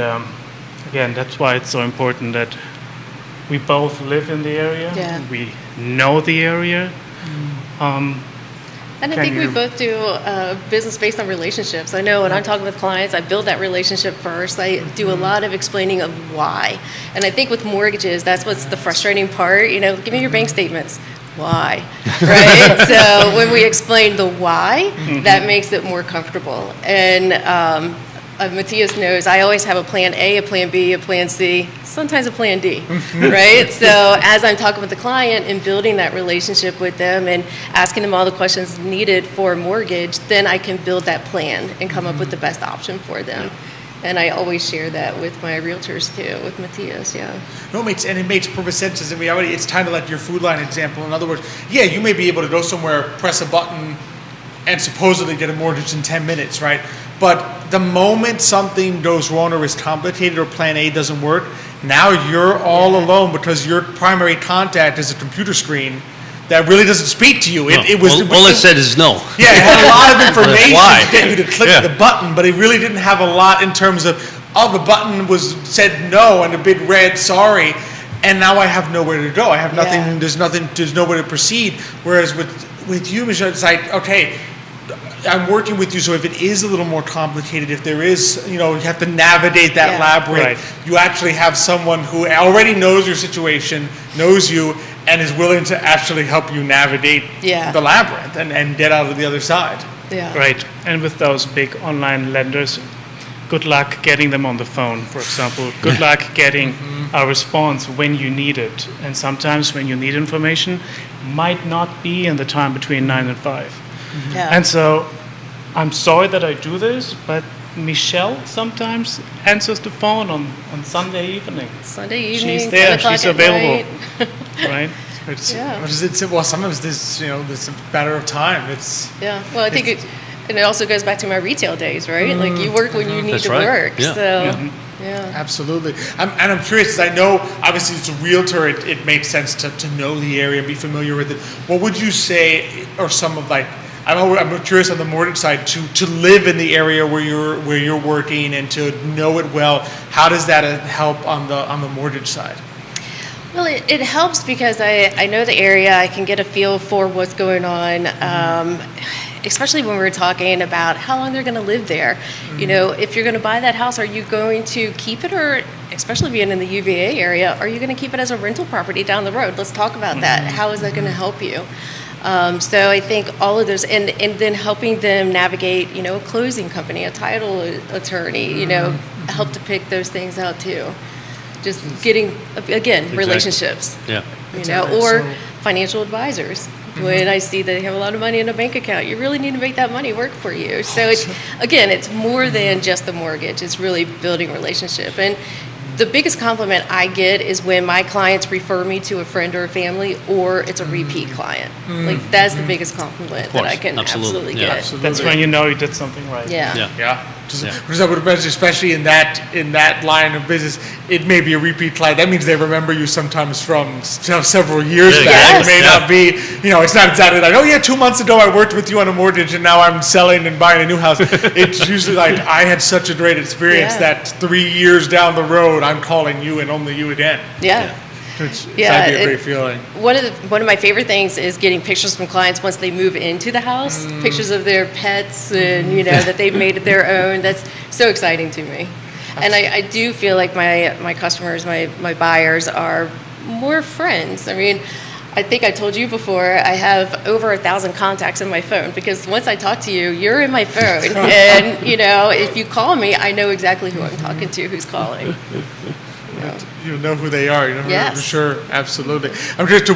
again, that's why it's so important that we both live in the area, we know the area. And I think we both do business based on relationships. I know when I'm talking with clients, I build that relationship first. I do a lot of explaining of why. And I think with mortgages, that's what's the frustrating part. Give me your bank statements. Why? Right? So when we explain the why, that makes it more comfortable. And Matthias knows I always have a plan A, a plan B, a plan C, sometimes a plan D, right? So as I'm talking with the client and building that relationship with them and asking them all the questions needed for a mortgage, then I can build that plan and come up with the best option for them. And I always share that with my realtors too, with Matthias, No, it makes perfect sense. As in reality, it's kind of like your food line example. In other words, you may be able to go somewhere, press a button, and supposedly get a mortgage in 10 minutes, right? But the moment something goes wrong or is complicated or plan A doesn't work, now you're all alone because your primary contact is a computer screen that really doesn't speak to you. It was all it said is no. Yeah, it had a lot of information why. to get you to click the button, but it really didn't have a lot in terms of, the button said no and a big red sorry, and now I have nowhere to go. I have nothing. There's nowhere to proceed. Whereas with you, Michelle, it's like, okay, I'm working with you, so if it is a little more complicated, if there is, you have to navigate that labyrinth, you actually have someone who already knows your situation, knows you, and is willing to actually help you navigate the labyrinth and get out of the other side. Yeah. Right. And with those big online lenders, good luck getting them on the phone, for example. Good luck getting a response when you need it. And sometimes when you need information, might not be in the time between 9 and 5. And so I'm sorry that I do this, but Michelle sometimes answers the phone on Sunday evening. Sunday evening, She's there, 10 o'clock she's at available. night. Right? What is it? Well, sometimes it's a matter of time. Well, I think it also goes back to my retail days, right? Like you work when you need That's to right. work. Yeah. So, Absolutely. I'm curious, because I know, obviously, as a realtor, it makes sense to know the area and be familiar with it. What would you say are some of I'm curious on the mortgage side, to live in the area where you're working and to know it well, how does that help on the mortgage side? Well, it helps because I know the area. I can get a feel for what's going on. especially when we're talking about how long they're going to live there. You know, if you're going to buy that house, are you going to keep it, or especially being in the UVA area, are you going to keep it as a rental property down the road? Let's talk about that. How is that going to help you? So I think all of those, and then helping them navigate, you know, a closing company, a title attorney, you know, help to pick those things out too. Just getting, again, relationships, Yeah. you know, or financial advisors. When I see that they have a lot of money in a bank account, you really need to make that money work for you. So it's, again, it's more than just the mortgage. It's really building relationship. And the biggest compliment I get is when my clients refer me to a friend or a family, or it's a repeat client. Like, that's the biggest compliment that I can absolutely Yeah. get. That's when you know you did something right. Yeah. Yeah. Yeah. Yeah. Because I would imagine, especially in that line of business, it may be a repeat client. That means they remember you sometimes from several years Yeah, back. yes. It may not be, you know, it's not exactly like, oh yeah, 2 months ago I worked with you on a mortgage and now I'm selling and buying a new house. It's usually like, I had such a great experience Yeah. that 3 years down the road, I'm calling you and only you again. Yeah. It's Yeah, that'd be a it- great feeling. One of my favorite things is getting pictures from clients once they move into the house, pictures of their pets and, you know, that they've made it their own. That's so exciting to me. And I do feel like my customers, my buyers are more friends. I mean, I think I told you before, I have over 1,000 contacts in my phone, because once I talk to you, you're in my phone. And, you know, if you call me, I know exactly who I'm talking to, who's calling. You know who they are. You know, Yes. for sure, absolutely. I'm just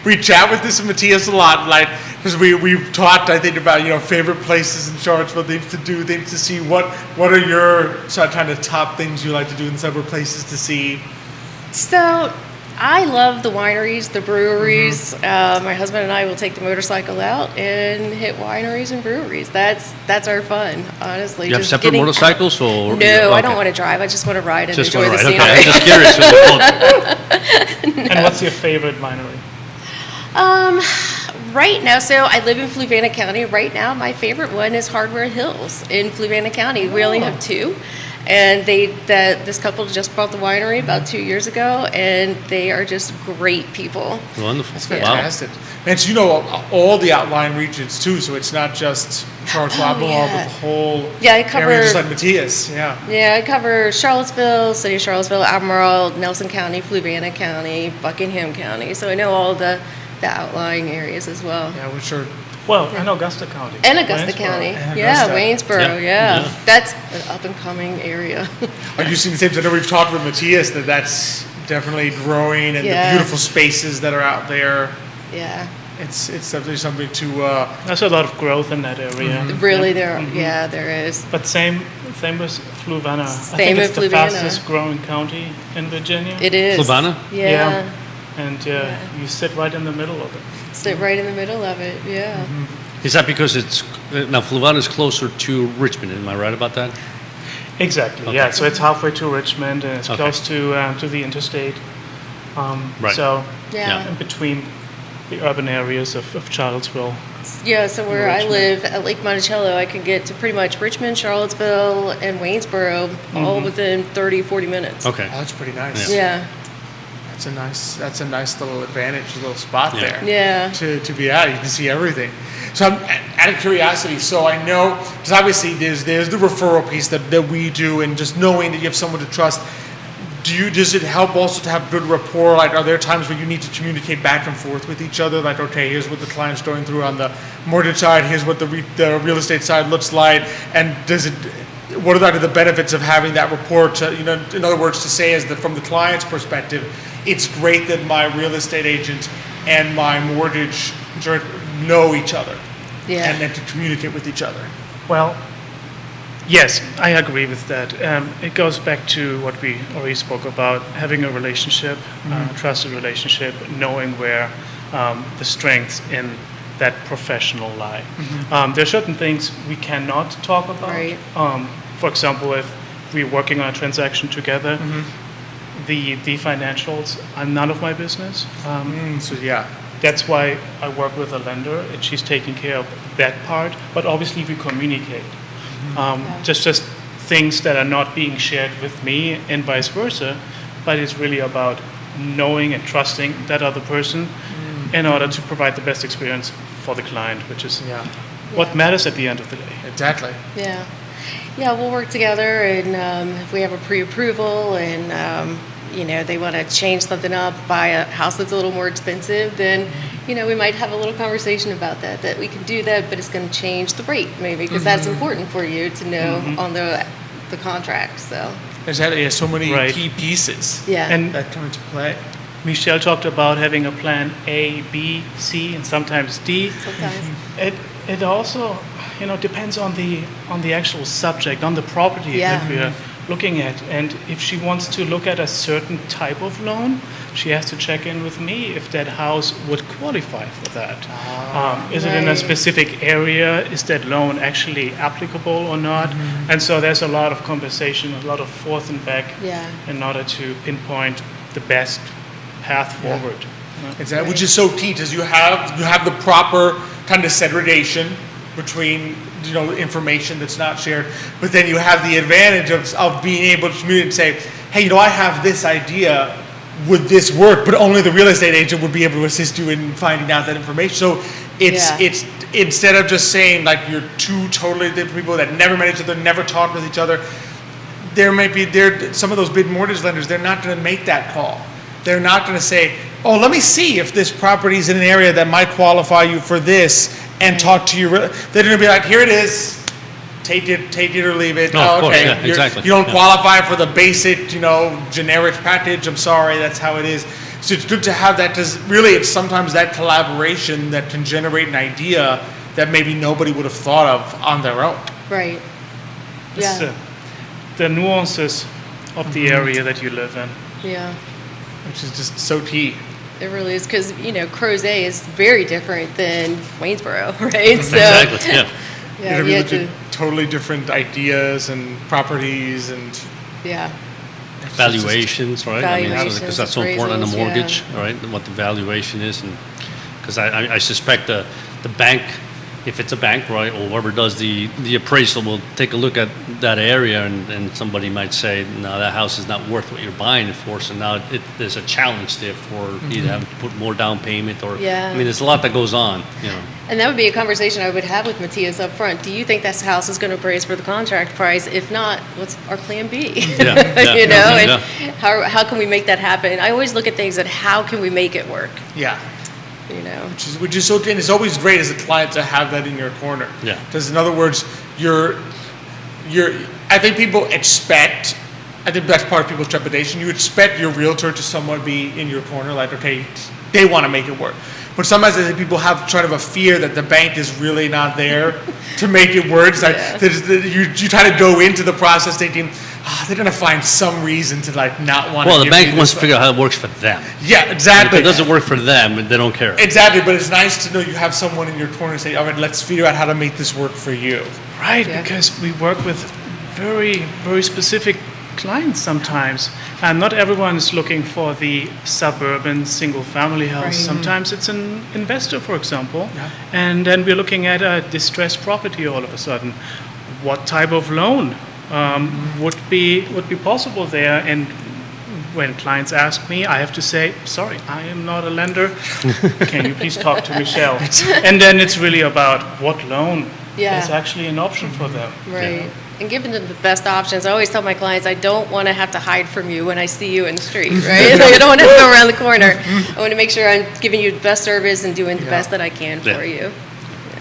we chat with this Matthias a lot, like, because we've talked, I think, about, you know, favorite places in Charlottesville, things to do, things to see. What are your sort of kind of top things you like to do in several places to see? So I love the wineries, the breweries. My husband and I will take the motorcycle out and hit wineries and breweries. That's our fun, honestly. You have Just separate getting- motorcycles or? No, I don't Okay. want to drive. I just want to ride and Just enjoy want the to ride. scenery. Okay, I'm just curious. And what's your favorite winery? Right now, so I live in Fluvanna County. Right now, my favorite one is Hardware Hills in Fluvanna County. We only have two. And this couple just bought the winery about 2 years ago, and they are just great people. Wonderful. That's Wow. fantastic. And so you know all the outlying regions too, so it's not just Charlottesville, Albemarle, but yeah. the whole Yeah, I cover- area, just like Matthias. Yeah. Yeah, I cover Charlottesville, City of Charlottesville, Albemarle, Nelson County, Fluvanna County, Buckingham County. So I know all the outlying areas as well. Yeah, we're sure. Well, and Augusta County. And Augusta Waynesboro. County. And Yeah, Augusta. Waynesboro, Yeah. yeah. That's an up and coming area. Are you seeing the same? I know we've talked with Matthias that's definitely growing, and Yeah. the beautiful spaces that are out there. Yeah. It's definitely something to. There's a lot of growth in that area. Really, there is. But same with Fluvanna. I Same think with it's the Fluvanna. fastest growing county in Virginia. It is. Fluvanna? Yeah. And you sit right in the middle of it. Sit right in the middle of it, yeah. Is that because it's, now Fluvanna is closer to Richmond, am I right about that? Exactly. Okay. Yeah. So it's halfway to Richmond, and it's Okay. close to the interstate. Right. So Yeah. in between the urban areas of Charlottesville. Yeah, so where I Richmond. live at Lake Monticello, I can get to pretty much Richmond, Charlottesville, and Waynesboro all within 30, 40 minutes. Okay. Oh, that's pretty nice. Yeah, That's a nice little advantage, a little spot Yeah. there. yeah. To be out, you can see everything. So I'm out of curiosity. So I know, because obviously there's the referral piece that we do, and just knowing that you have someone to trust. Does it help also to have good rapport? Like, are there times where you need to communicate back and forth with each other? Like, okay, here's what the client's going through on the mortgage side. Here's what the real estate side looks like. And what are the benefits of having that rapport? To, you know, in other words, to say from the client's perspective, it's great that my real estate agent and my mortgage know each other, Yeah. and then to communicate with each other. Well, yes, I agree with that. It goes back to what we already spoke about, having a relationship, trusted relationship, knowing where the strengths in that professional lie. There are certain things we cannot talk about. Right. For example, if we're working on a transaction together, the financials are none of my business. So yeah, That's why I work with a lender, and she's taking care of that part. But obviously, we communicate. Just things that are not being shared with me, and vice versa. But it's really about knowing and trusting that other person in order to provide the best experience for the client, which is yeah. what matters at the end of the day. Exactly. Yeah. Yeah, we'll work together, and if we have a pre-approval and, they want to change something up, buy a house that's a little more expensive, then, we might have a little conversation about that we can do that, but it's going to change the rate maybe, because that's important for you to know on the contract, so. Exactly. So many Right. key pieces Yeah. And that come into play. Michelle talked about having a plan A, B, C, and sometimes D. Sometimes. It also, depends on the actual subject, on the property Yeah. that we are looking at. And if she wants to look at a certain type of loan, she has to check in with me if that house would qualify for that. Is it in a Right. specific area? Is that loan actually applicable or not? And so there's a lot of conversation, a lot of forth and back Yeah. in order to pinpoint the best path forward. Exactly. Which is so key, because you have the proper kind of segregation between information that's not shared, but then you have the advantage of being able to communicate and say, hey, I have this idea, would this work? But only the real estate agent would be able to assist you in finding out that information. So it's instead of just saying like you're two totally different people that never met each other, never talked with each other, some of those big mortgage lenders, they're not going to make that call. They're not going to say, oh, let me see if this property is in an area that might qualify you for this, and talk to you. They're going to be like, here it is, take it or leave it. No, of course, yeah, You're- exactly. You don't Yeah. qualify for the basic, generic package. I'm sorry, that's how it is. So it's good to have that, because really it's sometimes that collaboration that can generate an idea that maybe nobody would have thought of on their own. Right. It's Yeah. the nuances of the area that you live in. Yeah. Which is just so key. It really is, because, Crozet is very different than Waynesboro, right? So, Exactly, yeah. yeah, We you look have at to, totally different ideas and properties and yeah. Valuations, right? Valuations, Because that's so important on the appraisals, yeah. mortgage, right? What the valuation is, and because I suspect the bank, if it's a bank, right, or whoever does the appraisal, will take a look at that area, and somebody might say, no, that house is not worth what you're buying it for. So now there's a challenge there for either having to put more down payment or, Yeah. I mean, there's a lot that goes on, And that would be a conversation I would have with Matthias up front. Do you think this house is going to appraise for the contract price? If not, what's our plan B? Yeah, yeah, And yeah. how can we make that happen? I always look at things at how can we make it work, yeah. Which is so, and it's always great as a client to have that in your corner. Yeah. Because in other words, I think people expect, I think that's part of people's trepidation. You expect your realtor to somewhat be in your corner, like, okay, they want to make it work. But sometimes I think people have sort of a fear that the bank is really not there to make it work. It's like you try to go into the process thinking, they're going to find some reason to like not want to. Well, the bank wants to figure out how it works for them. Yeah, If exactly. it doesn't work for them, they don't care. Exactly, but it's nice to know you have someone in your corner and say, all right, let's figure out how to make this work for you. Right, Yeah. because we work with very, very specific clients sometimes. And not everyone is looking for the suburban single-family house. Right. Sometimes it's an investor, for example. Yeah. And then we're looking at a distressed property all of a sudden. What type of loan would be possible there? And when clients ask me, I have to say, sorry, I am not a lender. Can you please talk to Michelle? And then it's really about what loan Yeah. is actually an option for them. right? And giving them the best options. I always tell my clients, I don't want to have to hide from you when I see you in the street, right? Like, I don't want to go around the corner. I want to make sure I'm giving you the best service and doing the best that I can Yeah. for you.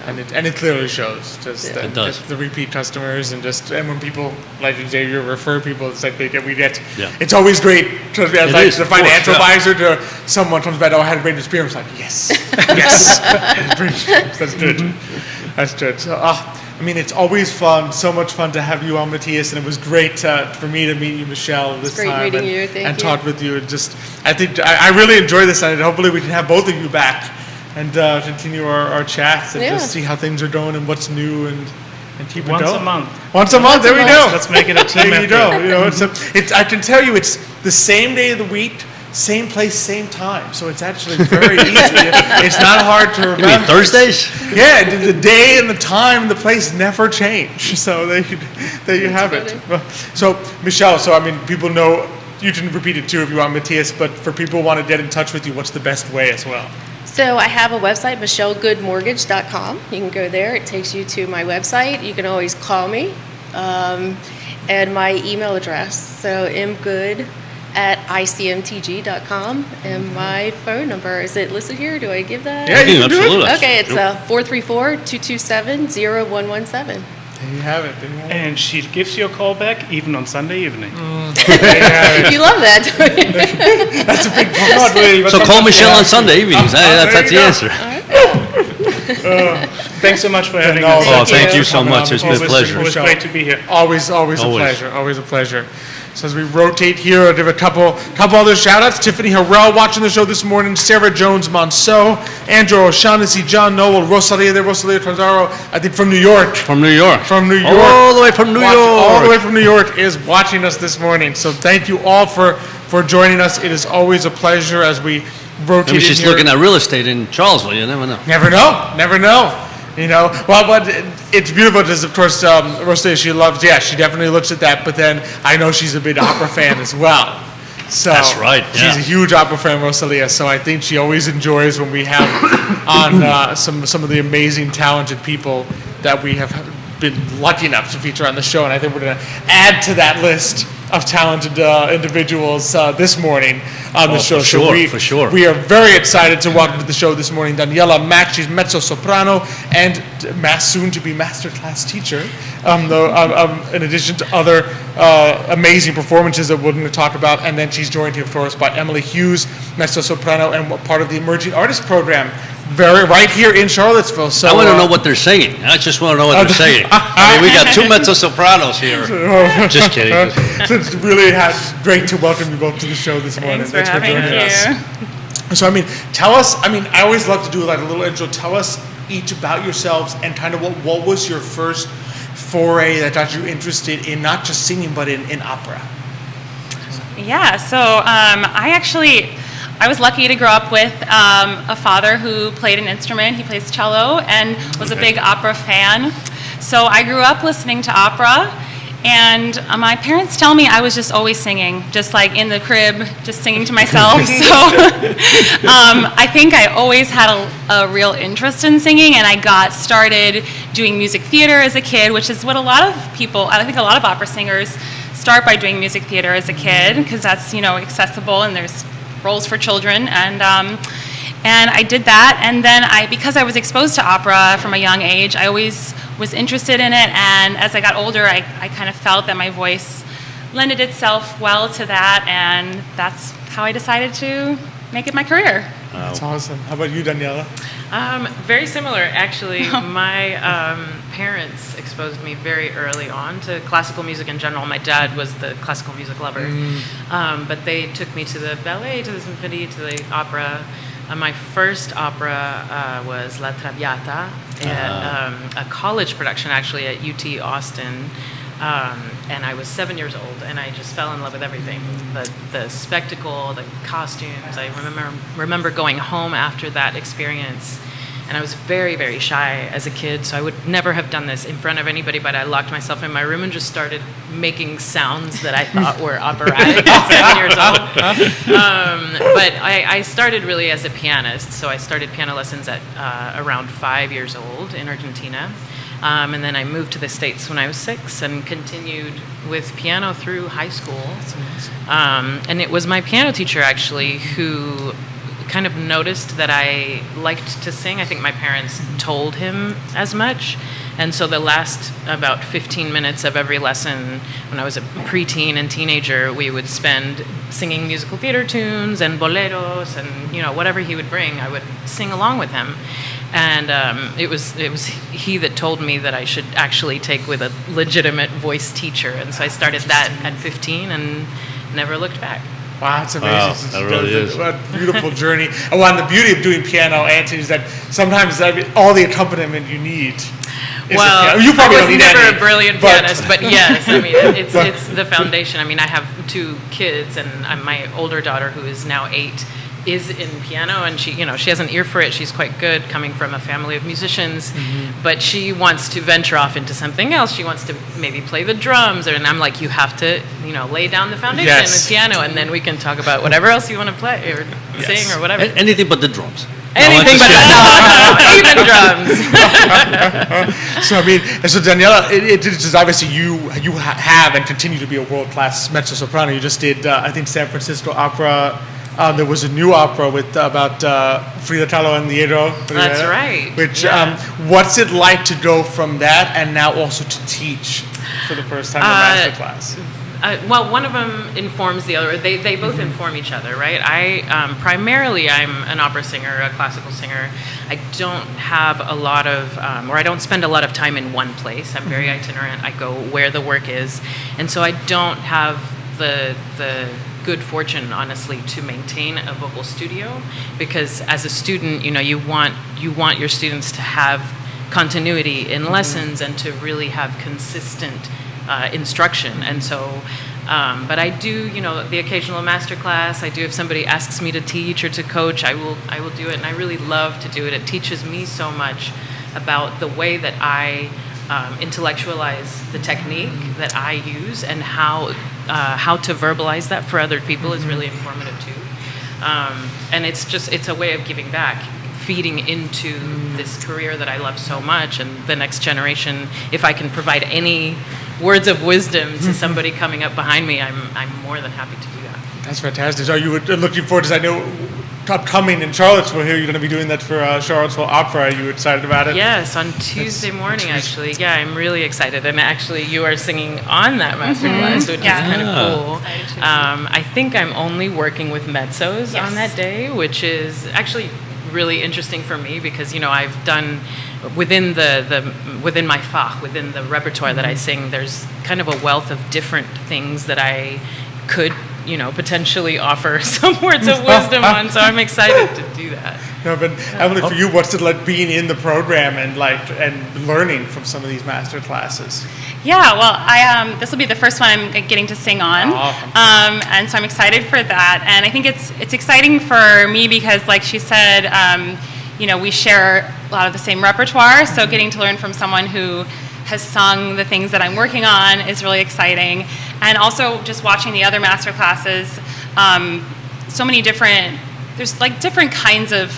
And it clearly shows. Just Yeah. It does. just the repeat customers and when people like you refer people, it's like we get. Yeah. It's always great to be like is, the of course, financial yeah. advisor to someone comes back. Oh, I had a great experience. Like yes, yes, I had a great experience. That's good. That's good. So, I mean, it's always fun. So much fun to have you on, Matthias, and it was great for me to meet you, Michelle, this great time. meeting you. Thank and you. talk with you. And just, I think I really enjoy this, and hopefully we can have both of you back and continue our chats and Yeah. just see how things are going and what's new and keep it Once going. a month. Once a month. There we go. Let's make it a team There you effort. go. It's I can tell you, it's the same day of the week, same place, same time. So it's actually very easy. It's not hard to remember. You mean Thursdays? Yeah, the day and the time, the place never change. So there you have it. So Michelle, so I mean, people know, you can repeat it too if you want, Matthias, but for people who want to get in touch with you, what's the best way as well? So I have a website, michellegoodmortgage.com. You can go there. It takes you to my website. You can always call me. And my email address, so mgood@icmtg.com. And my phone number, is it listed here? Do I give that? Yeah, you can do it. Absolutely. Okay, it's 434-227-0117. There you have it. There you have it. And she gives you a call back even on Sunday evening. You love that. Not really, but So call sometimes- Michelle on Sunday evenings. That's there the you go. answer. Thanks so much for having no, us. Oh, Thank thank you. you so much. It's been a Always- pleasure. Always great to be here. Always a Always. pleasure. Always a pleasure. So as we rotate here, I'll give a couple other shout-outs. Tiffany Harrell watching the show this morning, Sarah Jones-Monceau, Andrew O'Shaughnessy, John Noel, Rosalia Tronzaro, I think from New York. From New York. From New York. All the way from New York. All the way from New York is watching us this morning. So thank you all for joining us. It is always a pleasure as we rotate Maybe in she's here. looking at real estate in Charlesville. You never know. Never know. You know, well, but it's beautiful because, of course, Rosalia, she definitely looks at that, but then I know she's a big opera fan as well. So That's right, She's yeah. a huge opera fan, Rosalia, so I think she always enjoys when we have on some of the amazing, talented people that we have been lucky enough to feature on the show, and I think we're going to add to that list of talented individuals this morning on the show. For sure. We are very excited to welcome to the show this morning Daniela Mack. She's mezzo-soprano and soon-to-be masterclass teacher, in addition to other amazing performances that we're going to talk about. And then she's joined here, of course, by Emily Hughes, mezzo-soprano and part of the Emerging Artist Program, right here in Charlottesville. So I want to know what they're singing. I just want to know what they're singing. I mean, we got two mezzo-sopranos here. Just kidding. So it's really great to welcome you both to the show this morning. Thanks for having joining us. So, tell us, I always love to do like a little intro. Tell us each about yourselves and kind of what was your first foray that got you interested in not just singing, but in opera? Yeah, so I was lucky to grow up with a father who played an instrument. He plays cello and was a big opera fan. So I grew up listening to opera, and my parents tell me I was just always singing, just like in the crib, just singing to myself. So I think I always had a real interest in singing, and I got started doing music theater as a kid, which is what a lot of people, I think a lot of opera singers start by doing music theater as a kid, because that's, accessible and there's roles for children, and I did that, and then because I was exposed to opera from a young age, I always was interested in it, and as I got older, I kind of felt that my voice lended itself well to that, and that's how I decided to make it my career. That's awesome. How about you, Daniela? Very similar, actually. My parents exposed me very early on to classical music in general. My dad was the classical music lover, but they took me to the ballet, to the symphony, to the opera. My first opera was La Traviata, a college production actually at UT Austin. And I was 7 years old, and I just fell in love with everything. The spectacle, the costumes. I remember going home after that experience, and I was very, very shy as a kid, so I would never have done this in front of anybody, but I locked myself in my room and just started making sounds that I thought were operatic at 7 years old. But I started really as a pianist, so I started piano lessons at around 5 years old in Argentina. And then I moved to the States when I was 6 and continued with piano through high school. And it was my piano teacher, actually, who kind of noticed that I liked to sing. I think my parents told him as much. And so the last about 15 minutes of every lesson, when I was a preteen and teenager, we would spend singing musical theater tunes and boleros and, whatever he would bring, I would sing along with him. And it was he that told me that I should actually take with a legitimate voice teacher. And so I started that at 15 and never looked back. Wow, that's amazing. Wow, that really is. What a beautiful journey. And the beauty of doing piano, Anthony, is that sometimes all the accompaniment you need is Well, the piano. You probably I don't was need never any, a brilliant but- pianist, but yes, it's the foundation. I have 2 kids, and my older daughter, who is now 8, is in piano, and she has an ear for it. She's quite good, coming from a family of musicians, but she wants to venture off into something else. She wants to maybe play the drums, and I'm like, you have to, lay down the foundation Yes. with piano, and then we can talk about whatever else you want to play or sing or whatever. Anything but the drums. Anything but even drums. So I mean, and so Daniela, it is obviously you have and continue to be a world-class mezzo soprano. You just did, I think, San Francisco Opera. There was a new opera with about Frida Kahlo and Liero. That's right. Which, Yeah. what's it like to go from that and now also to teach for the first time a master class? Well, one of them informs the other. They both inform each other, right? Primarily, I'm an opera singer, a classical singer. I don't have a lot of, or I don't spend a lot of time in one place. I'm very itinerant. I go where the work is. And so I don't have the good fortune, honestly, to maintain a vocal studio, because as a student, you want your students to have continuity in lessons and to really have consistent instruction. And so, but I do, the occasional master class. I do, if somebody asks me to teach or to coach, I will do it, and I really love to do it. It teaches me so much about the way that I intellectualize the technique that I use, and how to verbalize that for other people is really informative too. And it's a way of giving back, feeding into this career that I love so much, and the next generation. If I can provide any words of wisdom to somebody coming up behind me, I'm more than happy to do that. That's fantastic. Are you looking forward to, I know, upcoming in Charlottesville here, you're going to be doing that for Charlottesville Opera. Are you excited about it? Yes, on Tuesday morning, actually. Yeah, I'm really excited. And actually, you are singing on that masterclass, which is kind of cool. I think I'm only working with mezzos on that day, which is actually really interesting for me, because I've done within within my Fach, within the repertoire that I sing, there's kind of a wealth of different things that I could potentially offer some words of wisdom on. So I'm excited to do that. No, but Emily, for you, what's it like being in the program and learning from some of these master classes? Yeah, well, this will be the first one I'm getting to sing on, and so I'm excited for that. And I think it's exciting for me because, like she said, we share a lot of the same repertoire. So getting to learn from someone who has sung the things that I'm working on is really exciting. And also just watching the other master classes, so many different. There's different kinds of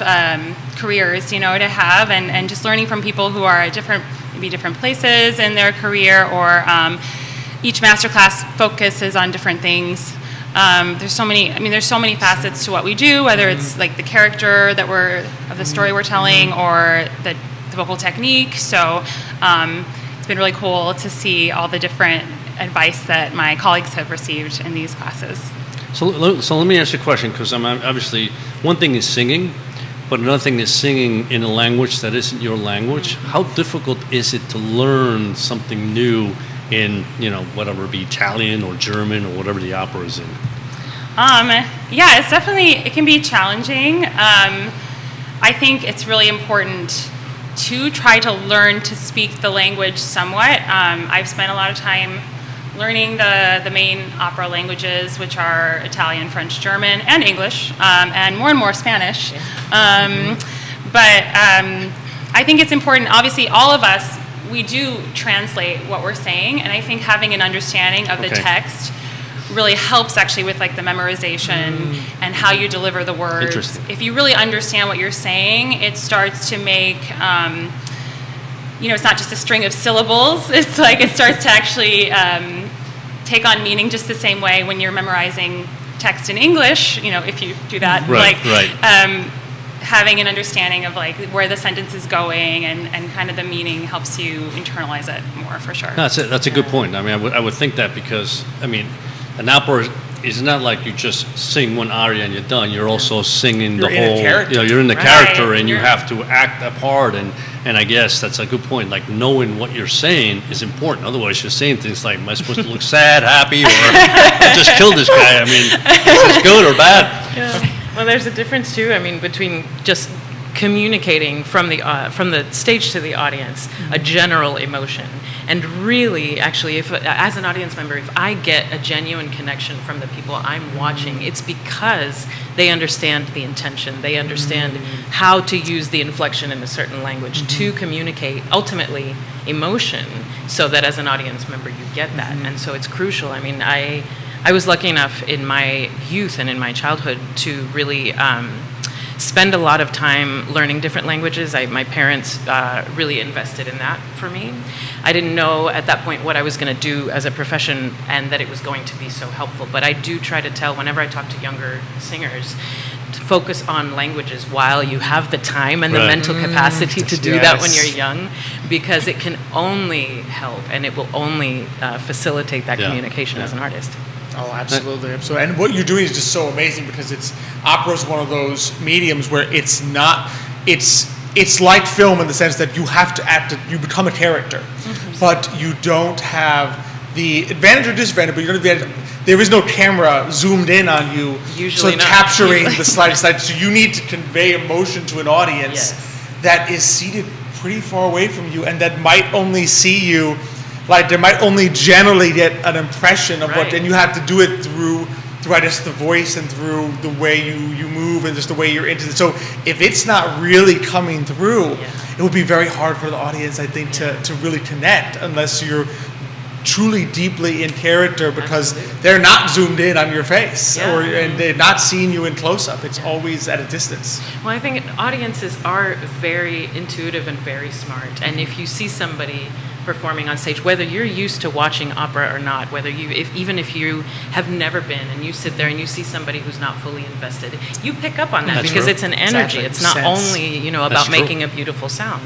careers, to have, and just learning from people who are at maybe different places in their career, or each masterclass focuses on different things. There's so many facets to what we do, whether it's the character of the story we're telling, or the vocal technique. So it's been really cool to see all the different advice that my colleagues have received in these classes. So let me ask you a question, because I'm obviously, one thing is singing, but another thing is singing in a language that isn't your language. How difficult is it to learn something new in, whatever it be, Italian or German or whatever the opera is in? Yeah, it can be challenging. I think it's really important to try to learn to speak the language somewhat. I've spent a lot of time learning the main opera languages, which are Italian, French, German, and English, and more Spanish. But I think it's important, obviously, all of us, we do translate what we're saying, and I think having an understanding of the text really helps actually with the memorization and how you deliver the words. If you really understand what you're saying, it starts to make it's not just a string of syllables. It's it starts to actually take on meaning just the same way when you're memorizing text in English, if you do that. Right. Having an understanding of where the sentence is going and kind of the meaning helps you internalize it more, for sure. No, that's a good point. I mean, I would think that, because, an opera is not like you just sing one aria and you're done. You're also singing the whole, you're in the character, and you have to act a part. And I guess that's a good point. Knowing what you're saying is important. Otherwise, you're saying things like, am I supposed to look sad, happy, or I just killed this guy? I mean, is this good or bad? Yeah. Well, there's a difference too. Between just communicating from the stage to the audience a general emotion, and really, actually, if as an audience member, if I get a genuine connection from the people I'm watching, it's because they understand the intention. They understand how to use the inflection in a certain language to communicate ultimately emotion, so that as an audience member you get that. And so it's crucial. I mean, I was lucky enough in my youth and in my childhood to really spend a lot of time learning different languages. My parents really invested in that for me. I didn't know at that point what I was going to do as a profession and that it was going to be so helpful. But I do try to tell, whenever I talk to younger singers, to focus on languages while you have the time and the Right. mental capacity to do that when Yes. you're young, because it can only help and it will only facilitate that Yeah. communication as an artist. Oh, absolutely, absolutely. And what you're doing is just so amazing, because opera is one of those mediums where it's like film in the sense that you have to act, you become a character, but you don't have the advantage or disadvantage. But you don't have there is no camera zoomed in on you, Usually so not. capturing the slightest side. So you need to convey emotion to an audience Yes. that is seated pretty far away from you, and that might only see you. Like, they might only generally get an impression of what, Right. and you have to do it through I guess the voice and through the way you move and just the way you're into it. So if it's not really coming through, it would be very hard for the audience, I think, to really connect unless you're truly deeply in character, because they're not zoomed in on your face, Yeah. and they're not seeing you in close up. It's always at a distance. Well, I think audiences are very intuitive and very smart. And if you see somebody performing on stage, whether you're used to watching opera or not, whether even if you have never been and you sit there and you see somebody who's not fully invested, you pick up on that That's because true. it's an energy. Exactly. It's not Sense. only That's about true. making a beautiful sound.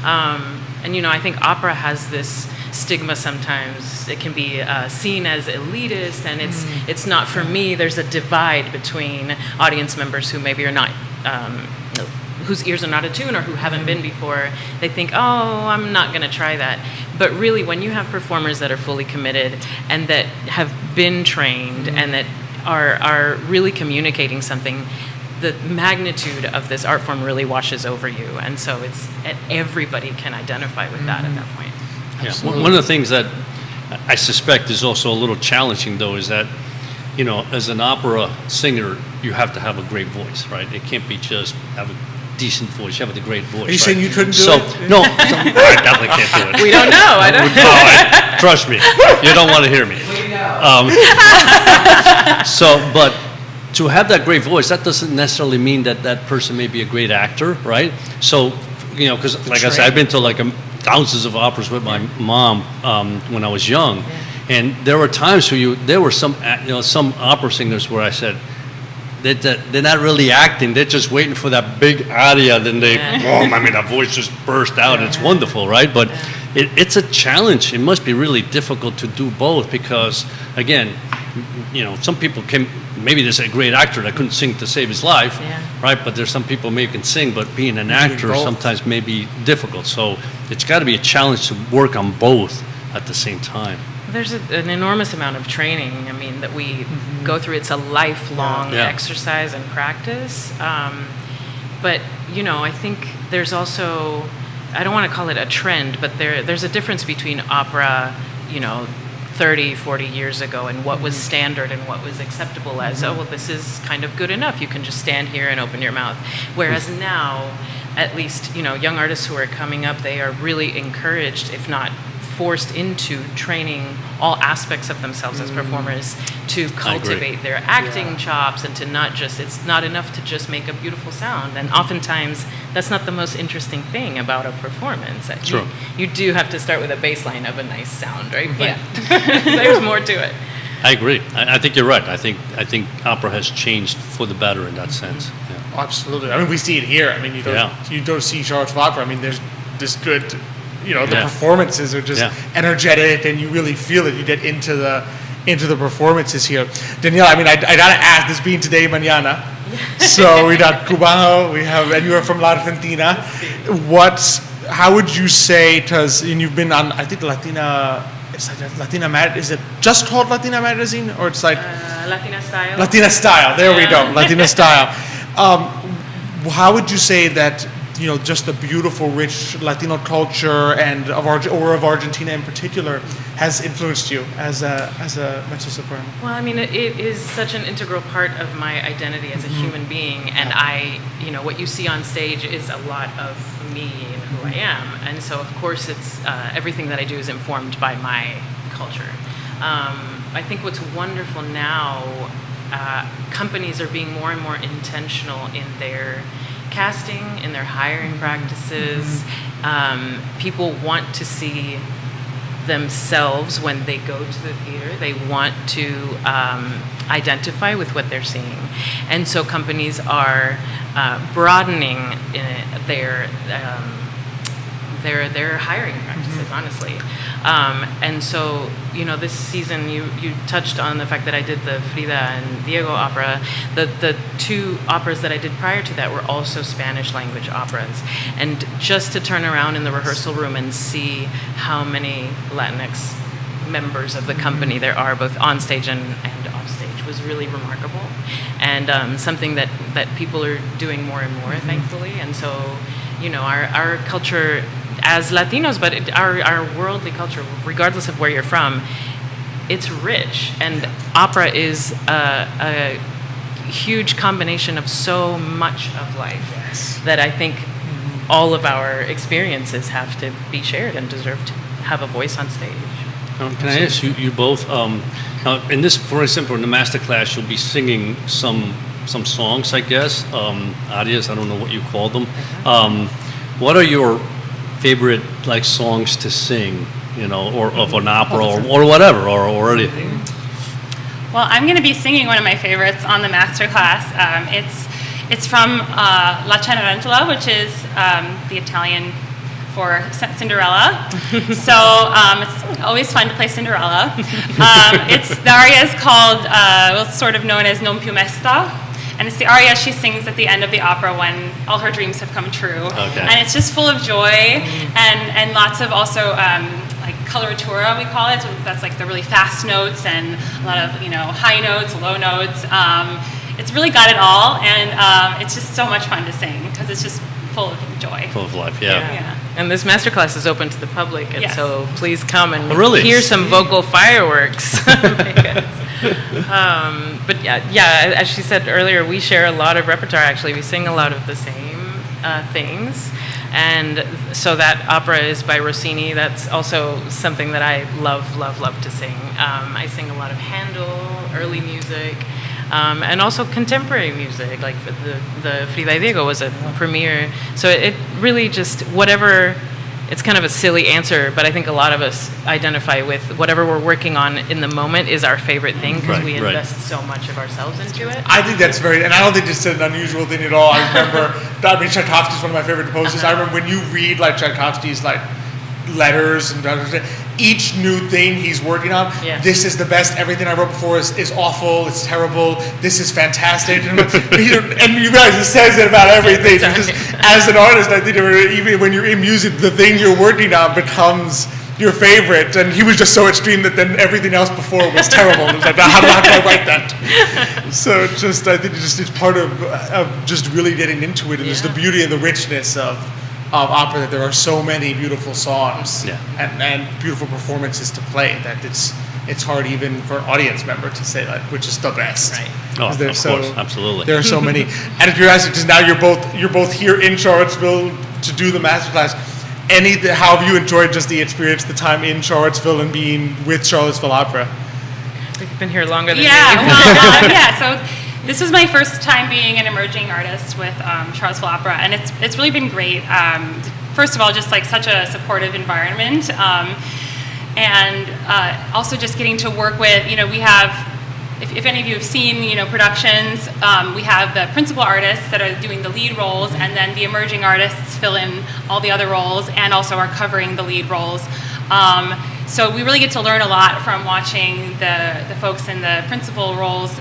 And I think opera has this stigma sometimes. It can be seen as elitist, and it's not for me. There's a divide between audience members who maybe are not, whose ears are not attuned or who haven't been before. They think, oh, I'm not going to try that. But really, when you have performers that are fully committed and that have been trained and that are really communicating something, the magnitude of this art form really washes over you. And so everybody can identify with that at that point. Yeah. One of the things that I suspect is also a little challenging, though, is that, as an opera singer, you have to have a great voice, right? It can't be just have a decent voice. You have a great voice. Are you saying you couldn't do so, it? No, I definitely can't do it. We don't know. I don't. Trust me, you don't want to hear me. But to have that great voice, that doesn't necessarily mean that that person may be a great actor, right? So, because like I said, I've been to thousands of operas with my mom when I was young, and there were times where there were some opera singers where I said, they're not really acting. They're just waiting for that big aria. Then that voice just burst out. It's wonderful, right? But it's a challenge. It must be really difficult to do both because, again, some people maybe there's a great actor that couldn't sing to save his life, right? But there's some people maybe can sing, but being an actor sometimes may be difficult. So it's got to be a challenge to work on both at the same time. There's an enormous amount of training, that we go through. It's a lifelong exercise and practice. But, I think there's also, I don't want to call it a trend, but there's a difference between opera, 30, 40 years ago and what was standard and what was acceptable as, this is kind of good enough. You can just stand here and open your mouth. Whereas now, at least, young artists who are coming up, they are really encouraged, if not forced into training all aspects of themselves as performers to cultivate their acting chops and to it's not enough to just make a beautiful sound. And oftentimes that's not the most interesting thing about a performance. True. You do have to start with a baseline of a nice sound, right? But there's more to it. I agree. I think you're right. I think opera has changed for the better in that sense. Yeah. Absolutely. We see it here. You don't see Charlotte Opera. there's this good, the performances are just energetic, and you really feel it. You get into the performances here. Daniela, I gotta ask, this being today, mañana. So we got Cubano, and you are from La Argentina. How would you say? And you've been on, I think, Latina. It's like Latina Magazine. Is it just called Latina Magazine, or it's like Latina Style? Latina Style. There we go. Latina Style. How would you say that just the beautiful, rich Latino culture and of Argentina in particular has influenced you as a mezzo soprano? Well, I mean, it is such an integral part of my identity as a human being, and what you see on stage is a lot of me and who I am, and so of course it's everything that I do is informed by my culture. I think what's wonderful now, companies are being more and more intentional in their casting, in their hiring practices. People want to see themselves when they go to the theater. They want to identify with what they're seeing, and so companies are broadening their hiring practices, honestly. And so, this season you touched on the fact that I did the Frida and Diego opera. The two operas that I did prior to that were also Spanish language operas. And just to turn around in the rehearsal room and see how many Latinx members of the company there are, both on stage and off stage, was really remarkable. And something that people are doing more and more, thankfully. And so, our culture as Latinos, but our worldly culture, regardless of where you're from, it's rich. And opera is a huge combination of so much of life that I think all of our experiences have to be shared and deserve to have a voice on stage. Can I ask you both? Now, in this, for example, in the masterclass, you'll be singing some songs, I guess, arias. I don't know what you call them. What are your favorite songs to sing, or of an opera or whatever, or anything? Well, I'm going to be singing one of my favorites on the masterclass. It's from La Cenerentola, which is the Italian for Cinderella. So it's always fun to play Cinderella. The aria is called, sort of known as Non più mesta. And it's the aria she sings at the end of the opera when all her dreams have come true. Okay. And it's just full of joy and lots of also coloratura, we call it. So that's the really fast notes and a lot of high notes, low notes. It's really got it all, and it's just so much fun to sing because it's just full of joy. Full of life, yeah. And this masterclass is open to the public, and Yes. so please come and Really? hear some vocal fireworks. But yeah, as she said earlier, we share a lot of repertoire. Actually, we sing a lot of the same things, and so that opera is by Rossini. That's also something that I love to sing. I sing a lot of Handel, early music. And also contemporary music, like the Frida y Diego was a premiere. So it really just, whatever, it's kind of a silly answer, but I think a lot of us identify with whatever we're working on in the moment is our favorite thing because we invest so much of ourselves into it. I think that's and I don't think it's an unusual thing at all. I remember, Tchaikovsky's one of my favorite composers. I remember when you read Tchaikovsky's letters and each new thing he's working on, this is the best, everything I wrote before is awful, it's terrible, this is fantastic. And you guys, it says it about everything. Exactly. Just, as an artist, I think even when you're in music, the thing you're working on becomes your favorite. And he was just so extreme that then everything else before was terrible. And it was like, how do I write that? So I think it's part of just really getting into it, and just the beauty and the richness of opera, that there are so many beautiful songs and beautiful performances to play that it's hard even for an audience member to say which is the best. Right. Oh, of course, absolutely. There are so many. And if you're asking, because now you're both here in Charlottesville to do the masterclass, how have you enjoyed just the experience, the time in Charlottesville and being with Charlottesville Opera? We've been here longer than me. So this was my first time being an emerging artist with Charlottesville Opera, and it's really been great. First of all, just such a supportive environment, and also just getting to work with, we have, if any of you have seen, productions, we have the principal artists that are doing the lead roles, and then the emerging artists fill in all the other roles, and also are covering the lead roles. So we really get to learn a lot from watching the folks in the principal roles.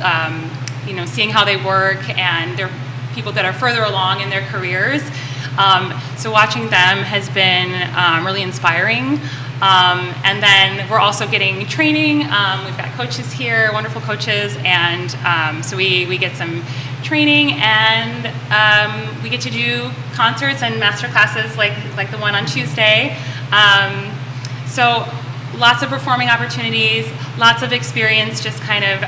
Seeing how they work, and they're people that are further along in their careers. So watching them has been really inspiring. And then we're also getting training. We've got coaches here, wonderful coaches, and so we get some training, and we get to do concerts and master classes like the one on Tuesday. So lots of performing opportunities, lots of experience, just kind of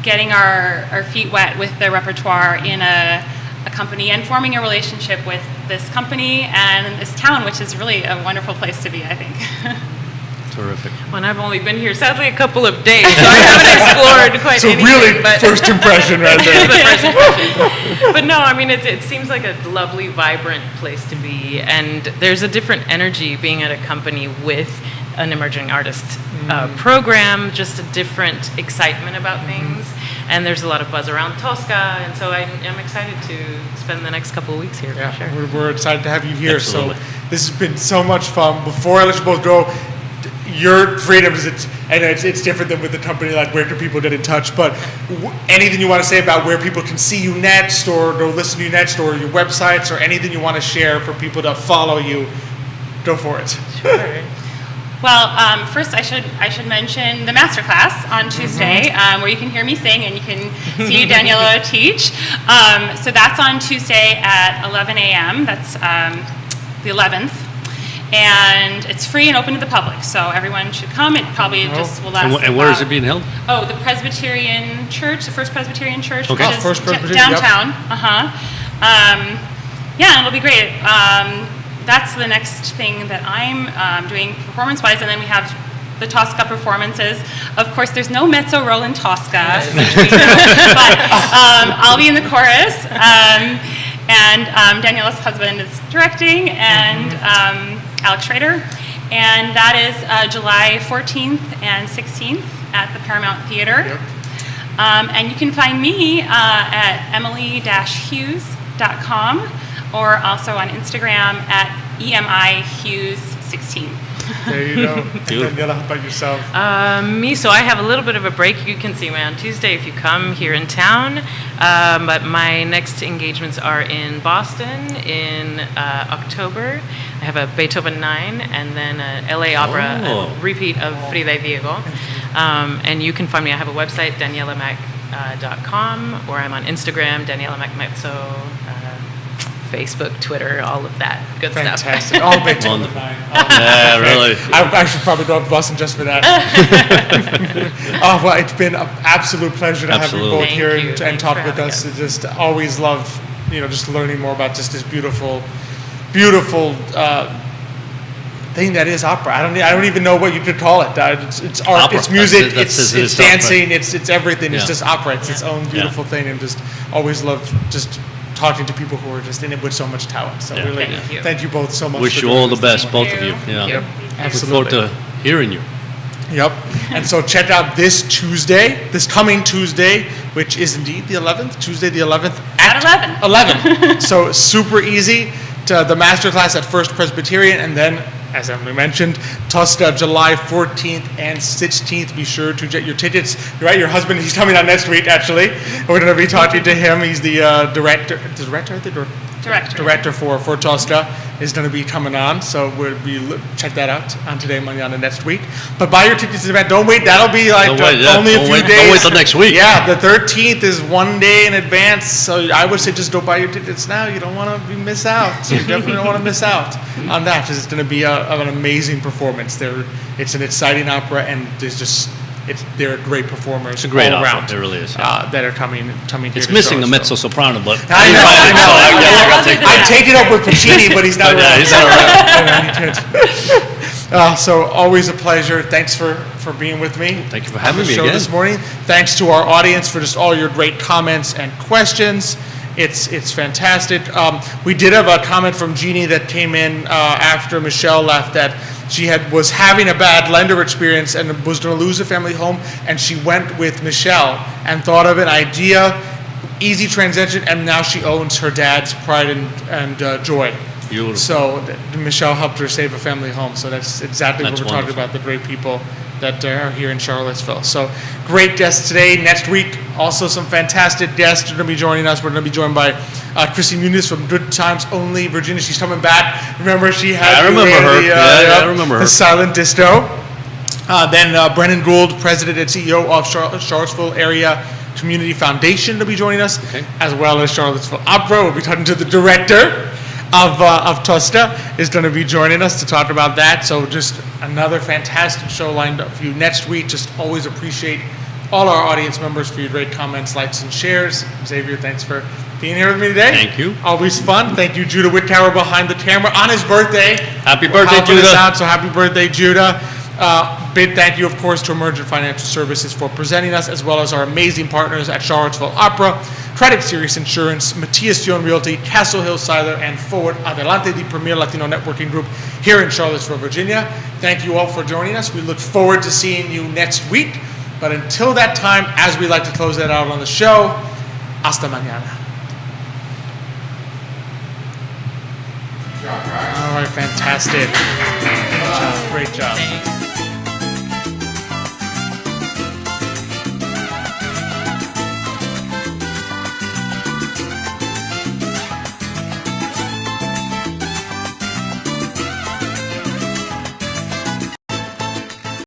getting our feet wet with the repertoire in a company and forming a relationship with this company and this town, which is really a wonderful place to be, I think. Terrific. Well, and I've only been here sadly a couple of days, so I haven't explored quite So anything. really, but first impression right there. the first impression. But no, I mean, it seems like a lovely, vibrant place to be, and there's a different energy being at a company with an emerging artist program, just a different excitement about things, and there's a lot of buzz around Tosca, and so I'm excited to spend the next couple of weeks here Yeah, for sure. we're excited to have you here. Absolutely. So this has been so much fun. Before I let you both go, your freedoms, it's different than with a company like where can people get in touch, but anything you want to say about where people can see you next or go listen to you next or your websites or anything you want to share for people to follow you, go for it. Sure. Well, first I should mention the masterclass on Tuesday, where you can hear me sing and you can see Daniela teach. So that's on Tuesday at 11 a.m. That's the 11th. And it's free and open to the public, so everyone should come. It probably just will last. And where is it about- being held? Oh, the Presbyterian Church, the First Presbyterian Church, Okay. which is First Presbyterian, yep. downtown. Yeah, it'll be great. That's the next thing that I'm doing performance-wise, and then we have the Tosca performances. Of course, there's no mezzo role in Tosca, but I'll be in the chorus, and Daniela's husband is directing, and Alex Schrader, and that is July 14th and 16th at the Paramount Theater. Yep. And you can find me at emily-hughes.com or also on Instagram at EMIHughes16. There you go. Beautiful. Daniela, how about yourself? So I have a little bit of a break. You can see me on Tuesday if you come here in town. But my next engagements are in Boston in October. I have a Beethoven 9 and then a LA Opera, Oh. a repeat of Frida y Diego. And you can find me. I have a website, danielamac.com, or I'm on Instagram, Daniela Macmezzo, Facebook, Twitter, all of that good stuff. Fantastic. All Beethoven Wonderful. 9. Yeah, really. I should probably go up to Boston just for that. Oh, well, it's been an absolute pleasure to have you Absolutely. both Thank here you. and Thanks talk for with having us. us. Just always love, just learning more about just this beautiful, beautiful thing that is opera. I don't even know what you could call it. It's art, Opera. it's music, That's it's opera. dancing, it's everything. It's Yeah. just opera. It's its own beautiful thing, and just always love just talking to people who are just in it with so much talent. So Yeah. really, Thank you. both so much. Wish for you doing all the this this best, morning. both of you. Yeah. Yep, Look forward to hearing you. Yep. And so check out this coming Tuesday, which is indeed the 11th, Tuesday the 11th. At 11. 11. So super easy. To the masterclass at First Presbyterian, and then, as Emily mentioned, Tosca July 14th and 16th. Be sure to get your tickets. You're right, your husband, he's coming on next week, actually. We're going to be talking to him. He's the director for Tosca is going to be coming on, so check that out on Today Mañana next week. But buy your tickets to the event. Don't wait. That'll be like Don't wait, yeah. only a Don't few wait- days. don't wait till next week. Yeah, the 13th is 1 day in advance, so I would say just don't buy your tickets now. You don't want to miss out. You definitely don't want to miss out on that, because it's going to be an amazing performance. It's an exciting opera, and they're great performers. It's a great all opera. around, It really is. that are coming here. It's to missing show a us, mezzo soprano, but I know. I'd take it up with Puccini, but he's not Yeah, around. he's not around. So always a pleasure. Thanks for being with me. Thank you for on having the me show again. this morning. Thanks to our audience for just all your great comments and questions. It's fantastic. We did have a comment from Jeannie that came in after Michelle left, that she was having a bad lender experience and was going to lose a family home, and she went with Michelle and thought of an idea, easy transition, and now she owns her dad's Pride and Joy. Beautiful. So Michelle helped her save a family home. So that's exactly That's what we're talking wonderful. about, the great people that are here in Charlottesville. So great guests today. Next week, also some fantastic guests are going to be joining us. We're going to be joined by Chrissy Muniz from Good Times Only, Virginia. She's coming back. Remember, she had I remember her. I remember her. the silent disto. Then Brennan Gould, President and CEO of Charlottesville Area Community Foundation to be joining us, Okay. as well as Charlottesville Opera. We'll be talking to the director of Tosta is going to be joining us to talk about that. So just another fantastic show lined up for you next week. Just always appreciate all our audience members for your great comments, likes, and shares. Xavier, thanks for being here with me today. Thank you. Always fun. Thank you, Judah Whittower, behind the camera on his birthday. Happy We're birthday, helping us Judah. out, so happy birthday, Judah. Big thank you, of course, to Emergent Financial Services for presenting us, as well as our amazing partners at Charlottesville Opera, Credit Series Insurance, Matias Dion Realty, Castle Hill Siler, and Forward Adelante, the premier Latino networking group here in Charlottesville, Virginia. Thank you all for joining us. We look forward to seeing you next week. But until that time, as we like to close that out on the show, hasta mañana. All right, fantastic. Great job. Great job.